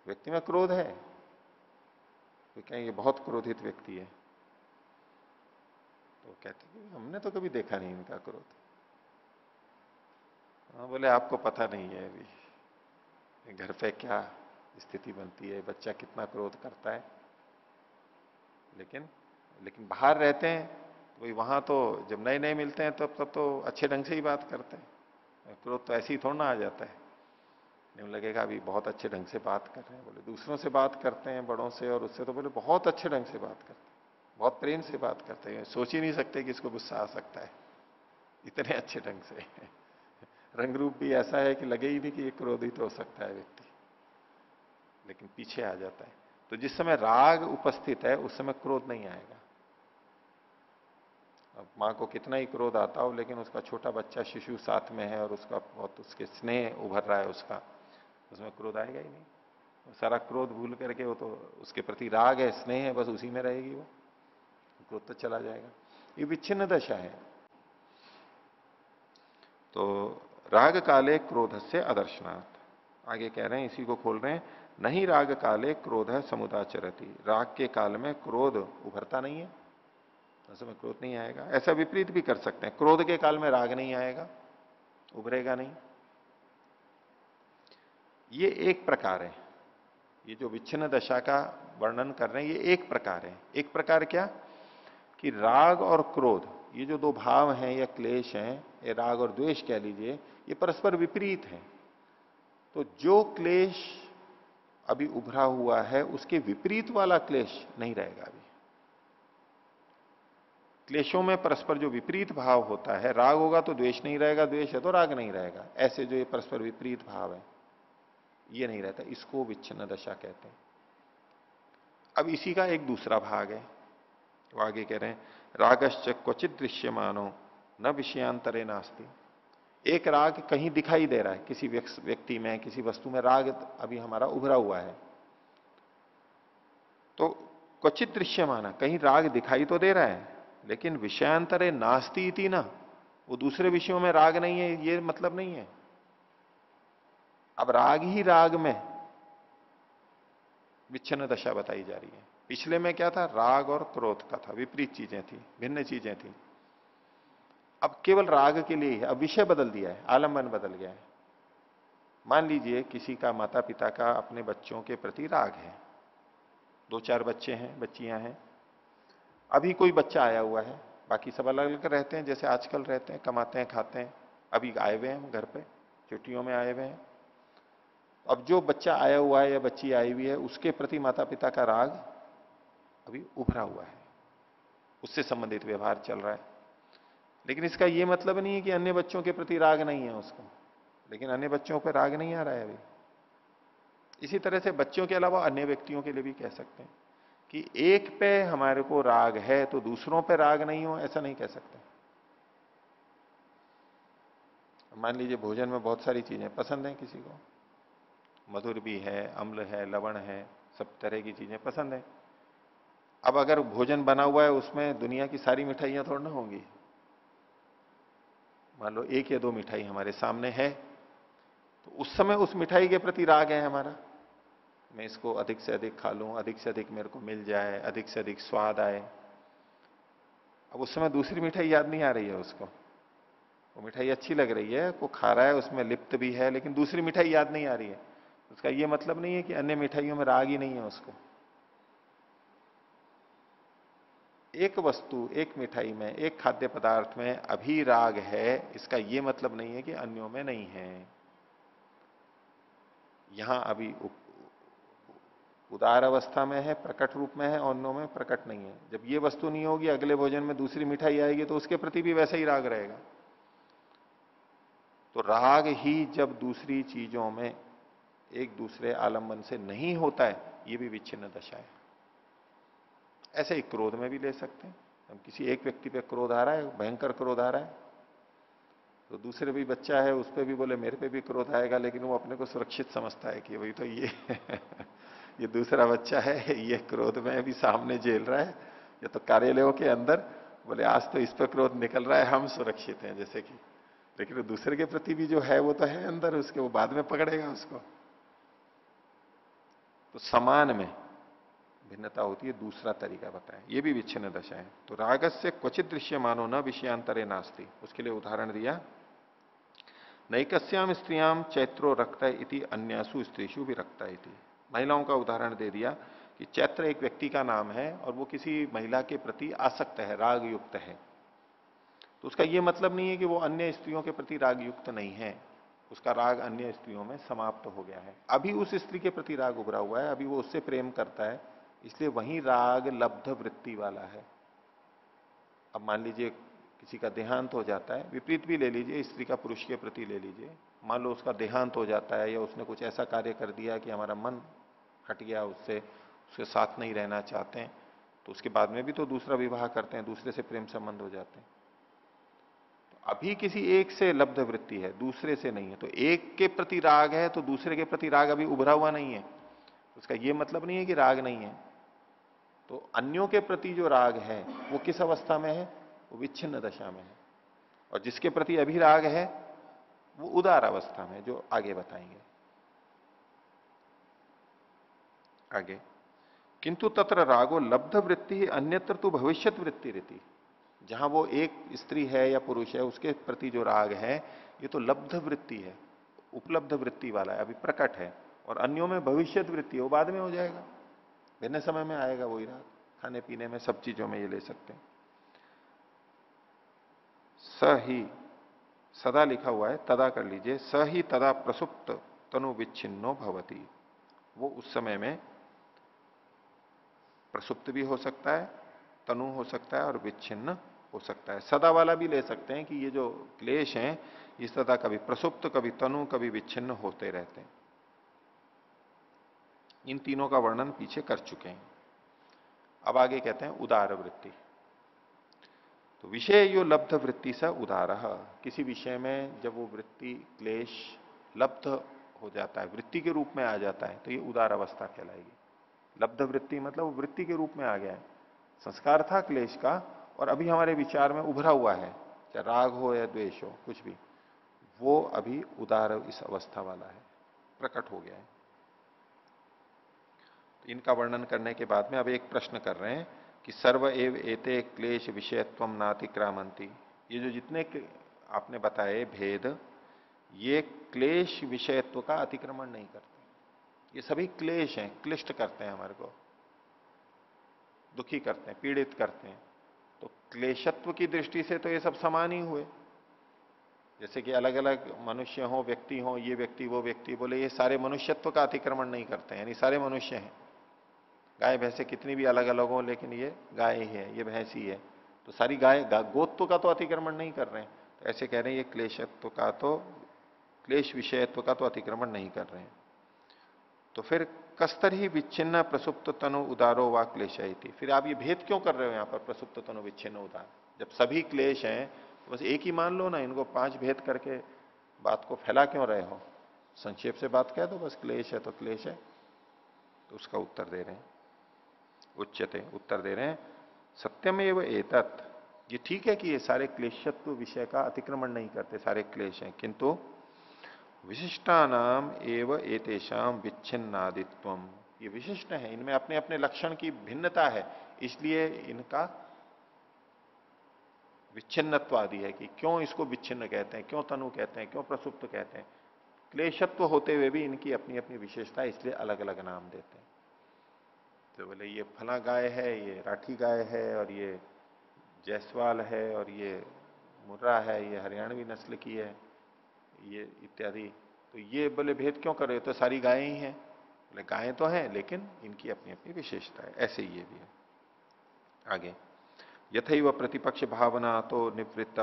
व्यक्ति में क्रोध है, तो कहें ये बहुत क्रोधित व्यक्ति है, तो कहते कि हमने तो कभी देखा नहीं इनका क्रोध। हाँ, बोले आपको पता नहीं है अभी घर पे क्या स्थिति बनती है, बच्चा कितना क्रोध करता है। लेकिन लेकिन बाहर रहते हैं वही, वहां तो जब नए नए मिलते हैं तब तो अच्छे ढंग से ही बात करते हैं। क्रोध तो ऐसे ही थोड़ा ना आ जाता है। नहीं लगेगा अभी बहुत अच्छे ढंग से बात कर रहे हैं। बोले दूसरों से बात करते हैं बड़ों से और उससे, तो बोले बहुत अच्छे ढंग से बात करते हैं, बहुत प्रेम से बात करते हैं, सोच ही नहीं सकते कि इसको गुस्सा आ सकता है, इतने अच्छे ढंग से। रंग रूप भी ऐसा है कि लगे ही नहीं कि ये क्रोधित हो सकता है व्यक्ति, लेकिन पीछे आ जाता है। तो जिस समय राग उपस्थित है उस समय क्रोध नहीं आएगा। अब मां को कितना ही क्रोध आता हो, लेकिन उसका छोटा बच्चा शिशु साथ में है और उसका बहुत उसके स्नेह उभर रहा है उसका, उसमें क्रोध आएगा ही नहीं। वो सारा क्रोध भूल करके वो तो उसके प्रति राग है, स्नेह है, बस उसी में रहेगी वो, क्रोध तो चला जाएगा। ये विच्छिन्न दशा है। तो राग काले क्रोध से अदर्शनाथ, आगे कह रहे हैं, इसी को खोल रहे हैं, नहीं राग काले क्रोध है समुदाचरती, राग के काल में क्रोध उभरता नहीं है, ऐसे में क्रोध नहीं आएगा। ऐसा विपरीत भी कर सकते हैं, क्रोध के काल में राग नहीं आएगा, उभरेगा नहीं। ये एक प्रकार है, ये जो विच्छिन्न दशा का वर्णन कर रहे हैं ये एक प्रकार है। एक प्रकार क्या कि राग और क्रोध ये जो दो भाव हैं या क्लेश हैं, ये राग और द्वेष कह लीजिए, ये परस्पर विपरीत हैं। तो जो क्लेश अभी उभरा हुआ है उसके विपरीत वाला क्लेश नहीं रहेगा। अभी क्लेशों में परस्पर जो विपरीत भाव होता है, राग होगा तो द्वेष नहीं रहेगा, द्वेष है तो राग नहीं रहेगा, ऐसे जो ये परस्पर विपरीत भाव है ये नहीं रहता, इसको विच्छिन्न दशा कहते हैं। अब इसी का एक दूसरा भाग है, वो आगे कह रहे हैं, रागश्च क्वचित दृश्यमानो न विषयांतरे नास्ति। एक राग कहीं दिखाई दे रहा है, किसी व्यक्ति में, किसी वस्तु में राग अभी हमारा उभरा हुआ है, तो क्वचित दृश्यमाना, कहीं राग दिखाई तो दे रहा है, लेकिन विषयांतरे नास्ति इति ना, वो दूसरे विषयों में राग नहीं है ये मतलब नहीं है। अब राग ही राग में विच्छिन्न दशा बताई जा रही है। पिछले में क्या था, राग और क्रोध का था, विपरीत चीजें थी, भिन्न चीजें थी। अब केवल राग के लिए ही, अब विषय बदल दिया है, आलंबन बदल गया है। मान लीजिए किसी का माता पिता का अपने बच्चों के प्रति राग है, 2-4 बच्चे हैं, बच्चियां हैं, अभी कोई बच्चा आया हुआ है, बाकी सब अलग अलग रहते हैं जैसे आजकल रहते हैं, कमाते हैं खाते हैं, अभी आए हुए हैं घर पे, छुट्टियों में आए हुए हैं। अब जो बच्चा आया हुआ है या बच्ची आई हुई है उसके प्रति माता पिता का राग अभी उभरा हुआ है, उससे संबंधित व्यवहार चल रहा है। लेकिन इसका यह मतलब नहीं है कि अन्य बच्चों के प्रति राग नहीं है उसको, लेकिन अन्य बच्चों पर राग नहीं आ रहा है अभी। इसी तरह से बच्चों के अलावा अन्य व्यक्तियों के लिए भी कह सकते हैं कि एक पे हमारे को राग है तो दूसरों पे राग नहीं हो, ऐसा नहीं कह सकते। मान लीजिए भोजन में बहुत सारी चीजें पसंद हैं किसी को, मधुर भी है, अम्ल है, लवण है, सब तरह की चीजें पसंद है। अब अगर भोजन बना हुआ है उसमें दुनिया की सारी मिठाइयां थोड़ा ना होंगी, मान लो 1 या 2 मिठाई हमारे सामने है, तो उस समय उस मिठाई के प्रति राग है हमारा, मैं इसको अधिक से अधिक खा लूं, अधिक से अधिक मेरे को मिल जाए, अधिक से अधिक स्वाद आए। अब उस समय दूसरी मिठाई याद नहीं आ रही है उसको, वो मिठाई अच्छी लग रही है, वो खा रहा है, उसमें लिप्त भी है, लेकिन दूसरी मिठाई याद नहीं आ रही है। उसका ये मतलब नहीं है कि अन्य मिठाइयों में राग ही नहीं है उसको। एक वस्तु, एक मिठाई में, एक खाद्य पदार्थ में अभी राग है, इसका यह मतलब नहीं है कि अन्यों में नहीं है। यहां अभी उदार अवस्था में है, प्रकट रूप में है, और अन्यों में प्रकट नहीं है। जब ये वस्तु नहीं होगी, अगले भोजन में दूसरी मिठाई आएगी तो उसके प्रति भी वैसा ही राग रहेगा। तो राग ही जब दूसरी चीजों में एक दूसरे आलंबन से नहीं होता है, ये भी विच्छिन्न दशा है। ऐसे ही क्रोध में भी ले सकते हैं। हम किसी एक व्यक्ति पे क्रोध आ रहा है, भयंकर क्रोध आ रहा है, तो दूसरे भी बच्चा है उस पर भी बोले मेरे पे भी क्रोध आएगा, लेकिन वो अपने को सुरक्षित समझता है कि भाई तो ये ये दूसरा बच्चा है, ये क्रोध में भी सामने झेल रहा है, या तो कार्यालयों के अंदर बोले आज तो इस पर क्रोध निकल रहा है, हम सुरक्षित हैं जैसे कि, लेकिन वो दूसरे के प्रति भी जो है वो तो है अंदर उसके, वो बाद में पकड़ेगा उसको। तो समान में भिन्नता होती है, दूसरा तरीका बताया, ये भी विच्छिन्न दशा है। तो रागस्य क्वचित दृश्य मानो न विषयांतरे नास्ति, उसके लिए उदाहरण दिया, नैकस्याम स्त्रियाम चैत्रो रक्त इति अन्यासु स्त्रीषु भी रक्त इति। महिलाओं का उदाहरण दे दिया कि चैत्र एक व्यक्ति का नाम है और वो किसी महिला के प्रति आसक्त है, राग युक्त है, तो उसका यह मतलब नहीं है कि वो अन्य स्त्रियों के प्रति राग युक्त नहीं है, उसका राग अन्य स्त्रियों में समाप्त हो गया है, अभी उस स्त्री के प्रति राग उभरा हुआ है, अभी वो उससे प्रेम करता है, इसलिए वही राग लब्ध वृत्ति वाला है। अब मान लीजिए किसी का देहांत हो जाता है, विपरीत भी ले लीजिए, स्त्री का पुरुष के प्रति ले लीजिए, मान लो उसका देहांत हो जाता है या उसने कुछ ऐसा कार्य कर दिया कि हमारा मन हट गया उससे, उसके साथ नहीं रहना चाहते हैं, तो उसके बाद में भी तो दूसरा विवाह करते हैं, दूसरे से प्रेम संबंध हो जाते हैं। तो अभी किसी एक से लब्ध वृत्ति है, दूसरे से नहीं है, तो एक के प्रति राग है तो दूसरे के प्रति राग अभी उभरा हुआ नहीं है, उसका यह मतलब नहीं है कि राग नहीं है। तो अन्यों के प्रति जो राग है वो किस अवस्था में है, वो विच्छिन्न दशा में है, और जिसके प्रति अभी राग है वो उदार अवस्था में, जो आगे बताएंगे। आगे, किंतु तत्र रागो लब्ध वृत्ति अन्यत्र तो भविष्यत वृत्ति रहती, जहां वो एक स्त्री है या पुरुष है उसके प्रति जो राग है ये तो लब्ध वृत्ति है, उपलब्ध वृत्ति वाला है, अभी प्रकट है, और अन्यों में भविष्यत वृत्ति है, वो बाद में हो जाएगा, भिन्न समय में आएगा वही राग, खाने पीने में सब चीजों में ये ले सकते हैं। स ही सदा लिखा हुआ है, तदा कर लीजिए, स ही तदा प्रसुप्त तनु विच्छिन्नो भवति, वो उस समय में प्रसुप्त भी हो सकता है, तनु हो सकता है और विच्छिन्न हो सकता है। सदा वाला भी ले सकते हैं कि ये जो क्लेश हैं ये सदा कभी प्रसुप्त, कभी तनु, कभी विच्छिन्न होते रहते हैं। इन तीनों का वर्णन पीछे कर चुके हैं। अब आगे कहते हैं उदार वृत्ति। तो विषय यो लब्ध वृत्ति स उदार, किसी विषय में जब वो वृत्ति क्लेश लब्ध हो जाता है, वृत्ति के रूप में आ जाता है, तो ये उदार अवस्था कहलाएगी। लब्ध वृत्ति मतलब वो वृत्ति के रूप में आ गया है, संस्कार था क्लेश का और अभी हमारे विचार में उभरा हुआ है, चाहे राग हो या द्वेष हो, कुछ भी, वो अभी उदार इस अवस्था वाला है, प्रकट हो गया है। तो इनका वर्णन करने के बाद में अब एक प्रश्न कर रहे हैं कि सर्व एव एते क्लेश विषयत्व नातिक्रामंती, ये जो जितने आपने बताए भेद, ये क्लेश विषयत्व का अतिक्रमण नहीं करते, ये सभी क्लेश हैं, क्लिष्ट करते हैं, हमारे को दुखी करते हैं, पीड़ित करते हैं। तो क्लेशत्व की दृष्टि से तो ये सब समान ही हुए, जैसे कि अलग अलग मनुष्य हो, व्यक्ति हो, ये व्यक्ति वो व्यक्ति, बोले ये सारे मनुष्यत्व का अतिक्रमण नहीं करते हैं, यानी सारे मनुष्य हैं। गाय भैंसे कितनी भी अलग अलग हो लेकिन ये गाय ही है, ये भैंस ही है, तो सारी गाय गोत्व का तो अतिक्रमण नहीं कर रहे हैं। तो ऐसे कह रहे हैं ये क्लेशत्व का तो, क्लेश विषयत्व का तो अतिक्रमण नहीं कर रहे हैं। तो फिर कस्तर ही विच्छिन्न प्रसुप्त तनु उदारो व क्लेश थी, फिर आप ये भेद क्यों कर रहे हो यहां पर, प्रसुप्त तनु विच्छिन्न उदार, जब सभी क्लेश हैं तो बस एक ही मान लो ना, इनको 5 भेद करके बात को फैला क्यों रहे हो, संक्षेप से बात कह दो, बस क्लेश है तो क्लेश है। तो उसका उत्तर दे रहे हैं, उच्चते उत्तर दे रहे हैं, सत्यमेव एतत्, ये ठीक है कि ये सारे क्लेशत्व विषय का अतिक्रमण नहीं करते, सारे क्लेश हैं, किंतु विशिष्टानाम एव एतेषाम विच्छिन्नादित्वम, ये विशिष्ट है, इनमें अपने अपने लक्षण की भिन्नता है, इसलिए इनका विच्छिन्नत्व आदि है कि क्यों इसको विच्छिन्न कहते हैं, क्यों तनु कहते हैं, क्यों प्रसुप्त कहते हैं, क्लेशत्व होते हुए भी इनकी अपनी अपनी विशेषता, इसलिए अलग अलग नाम देते हैं। तो बोले ये फला गाय है, ये राठी गाय है, और ये जयसवाल है, और ये मुर्रा है, ये हरियाणवी नस्ल की है, ये इत्यादि। तो ये बोले भेद क्यों कर रहे हो, तो सारी गायें ही हैं, बोले गायें तो हैं लेकिन इनकी अपनी अपनी विशेषता है, ऐसे ही ये भी है। आगे, यथैव प्रतिपक्ष भावना तो निवृत्त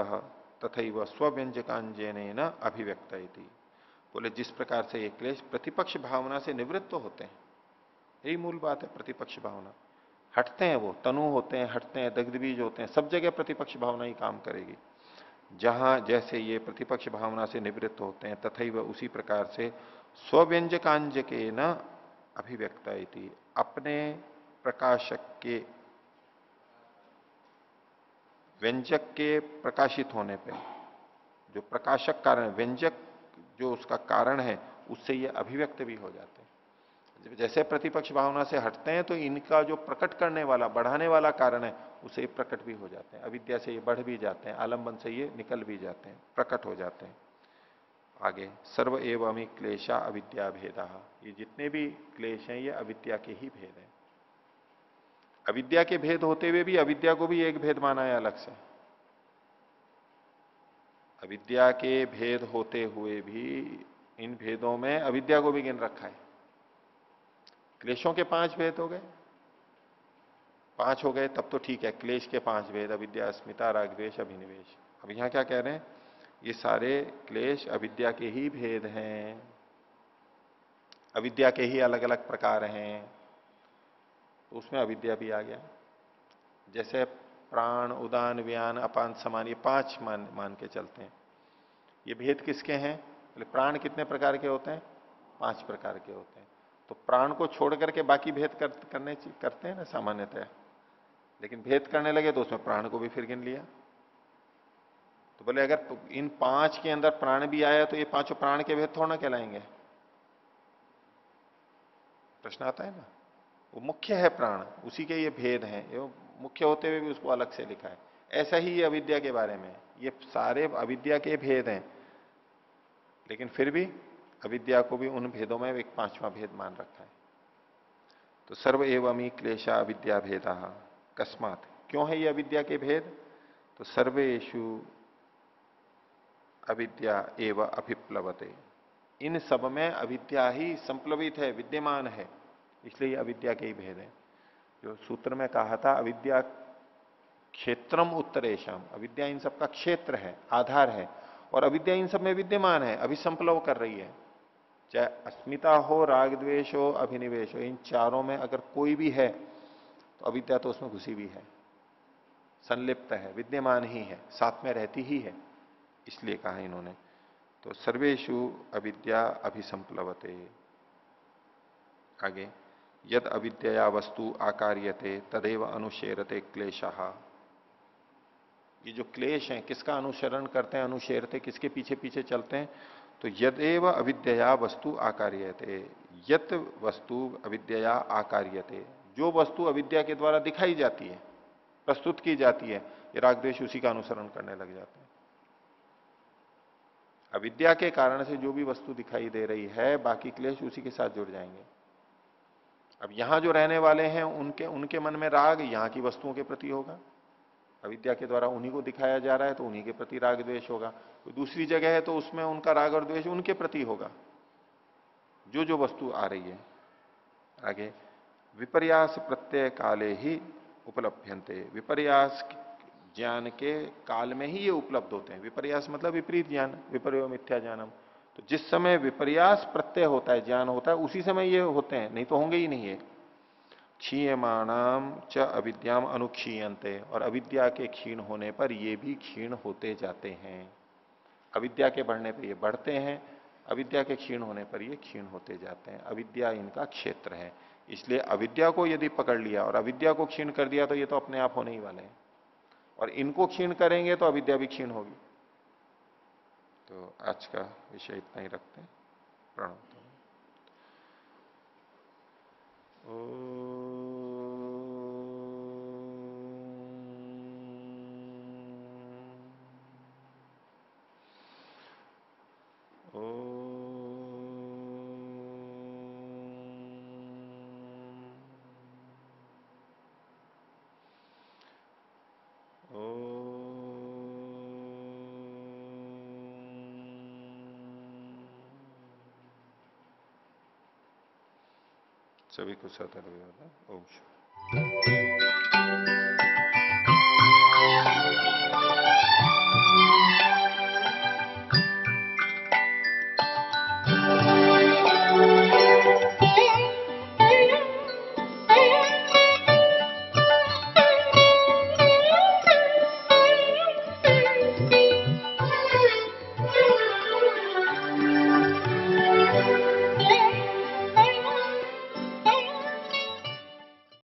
तथैव स्वव्यंजकांजन अभिव्यक्त इति, बोले जिस प्रकार से ये क्लेश प्रतिपक्ष भावना से निवृत्त होते हैं, यही मूल बात है, प्रतिपक्ष भावना, हटते हैं, वो तनु होते हैं, हटते हैं, दग्धबीज होते हैं, सब जगह प्रतिपक्ष भावना ही काम करेगी। जहां जैसे ये प्रतिपक्ष भावना से निवृत्त होते हैं, तथैव उसी प्रकार से स्वव्यंजकांज के न अभिव्यक्त इति, अपने प्रकाशक के, व्यंजक के प्रकाशित होने पे, जो प्रकाशक कारण, व्यंजक जो उसका कारण है, उससे ये अभिव्यक्त भी हो जाते हैं। जैसे प्रतिपक्ष भावना से हटते हैं तो इनका जो प्रकट करने वाला, बढ़ाने वाला कारण है, उसे ये प्रकट भी हो जाते हैं। अविद्या से ये बढ़ भी जाते हैं, आलंबन से ये निकल भी जाते हैं, प्रकट हो जाते हैं। आगे, सर्व एवं क्लेशा अविद्या भेदा, ये जितने भी क्लेश हैं ये अविद्या के ही भेद हैं। अविद्या के भेद होते हुए भी अविद्या को भी एक भेद माना है अलग से। अविद्या के भेद होते हुए भी इन भेदों में अविद्या को भी गिन रखा है। क्लेशों के 5 भेद हो गए, 5 हो गए तब तो ठीक है, क्लेश के 5 भेद, अविद्या, अस्मिता, राग, द्वेष, अभिनिवेश। अब यहां क्या कह रहे हैं, ये सारे क्लेश अविद्या के ही भेद हैं, अविद्या के ही अलग अलग प्रकार हैं, तो उसमें अविद्या भी आ गया। जैसे प्राण, उदान, व्यान, अपान, समान, ये 5 मान के चलते हैं। ये भेद किसके हैं? बोले प्राण कितने प्रकार के होते हैं? 5 प्रकार के होते हैं। तो प्राण को छोड़ करके बाकी भेद करते हैं ना सामान्यतः, लेकिन भेद करने लगे तो उसमें प्राण को भी फिर गिन लिया। तो बोले अगर इन 5 के अंदर प्राण भी आया तो ये 5 प्राण के भेद थोड़ा ना कहलाएंगे? प्रश्न आता है ना। वो मुख्य है प्राण, उसी के ये भेद हैं, ये मुख्य होते हुए भी उसको अलग से लिखा है। ऐसा ही ये अविद्या के बारे में, ये सारे अविद्या के भेद हैं, लेकिन फिर भी अविद्या को भी उन भेदों में एक 5वां भेद मान रखा है। तो सर्व एवं क्लेशा अविद्या भेदा, कस्मात, क्यों है ये अविद्या के भेद? तो सर्वेषु अविद्या एव अभिप्लवते, इन सब में अविद्या ही संप्लवित है, विद्यमान है, इसलिए अविद्या के ही भेद है। जो सूत्र में कहा था अविद्या क्षेत्रम उत्तरेशम, अविद्या इन सब का क्षेत्र है, आधार है, और अविद्या इन सब में विद्यमान है, अभिसंप्लव कर रही है। चाहे अस्मिता हो, राग द्वेष हो, अभिनिवेश हो, इन चारों में अगर कोई भी है तो अविद्या तो उसमें घुसी भी है, संलिप्त है, विद्यमान ही है, साथ में रहती ही है, इसलिए कहा इन्होंने। तो सर्वेषु अविद्या अभिसंप्लवते। आगे, यद अविद्या वस्तु आकार्यते तदेव अनुशेरते क्लेशः, ये जो क्लेश हैं किसका अनुसरण करते हैं, अनुशेरते, किसके पीछे पीछे चलते हैं? तो यदेव अविद्या वस्तु आकार्यते, यत वस्तु अविद्या आकार्यते, जो वस्तु अविद्या के द्वारा दिखाई जाती है, प्रस्तुत की जाती है, ये राग द्वेष उसी का अनुसरण करने लग जाते हैं। अविद्या के कारण से जो भी वस्तु दिखाई दे रही है, बाकी क्लेश उसी के साथ जुड़ जाएंगे। अब यहां जो रहने वाले हैं उनके मन में राग यहां की वस्तुओं के प्रति होगा, अविद्या के द्वारा उन्हीं को दिखाया जा रहा है तो उन्हीं के प्रति राग द्वेष होगा। कोई दूसरी जगह है तो उसमें उनका राग और द्वेष उनके प्रति होगा, जो जो वस्तु आ रही है। आगे, विपर्यास प्रत्यय काले ही उपलभ्यन्ते, विपर्यास ज्ञान के काल में ही ये उपलब्ध होते हैं। विपर्यास मतलब विपरीत ज्ञान, विपर्यो मिथ्या ज्ञानम। तो जिस समय विपर्यास प्रत्यय होता है, ज्ञान होता है, उसी समय ये होते हैं, नहीं तो होंगे ही नहीं है। क्षीयमाणाम च अविद्याम अनुक्षीयन्ते, और अविद्या के क्षीण होने पर ये भी क्षीण होते जाते हैं। अविद्या के बढ़ने पर ये बढ़ते हैं, अविद्या के क्षीण होने पर ये क्षीण होते जाते हैं। अविद्या इनका क्षेत्र है, इसलिए अविद्या को यदि पकड़ लिया और अविद्या को क्षीण कर दिया तो ये तो अपने आप होने ही वाले हैं, और इनको क्षीण करेंगे तो अविद्या भी क्षीण होगी। तो आज का विषय इतना ही रखते हैं। प्रणव। सभी को सतर्क। ओम शांति।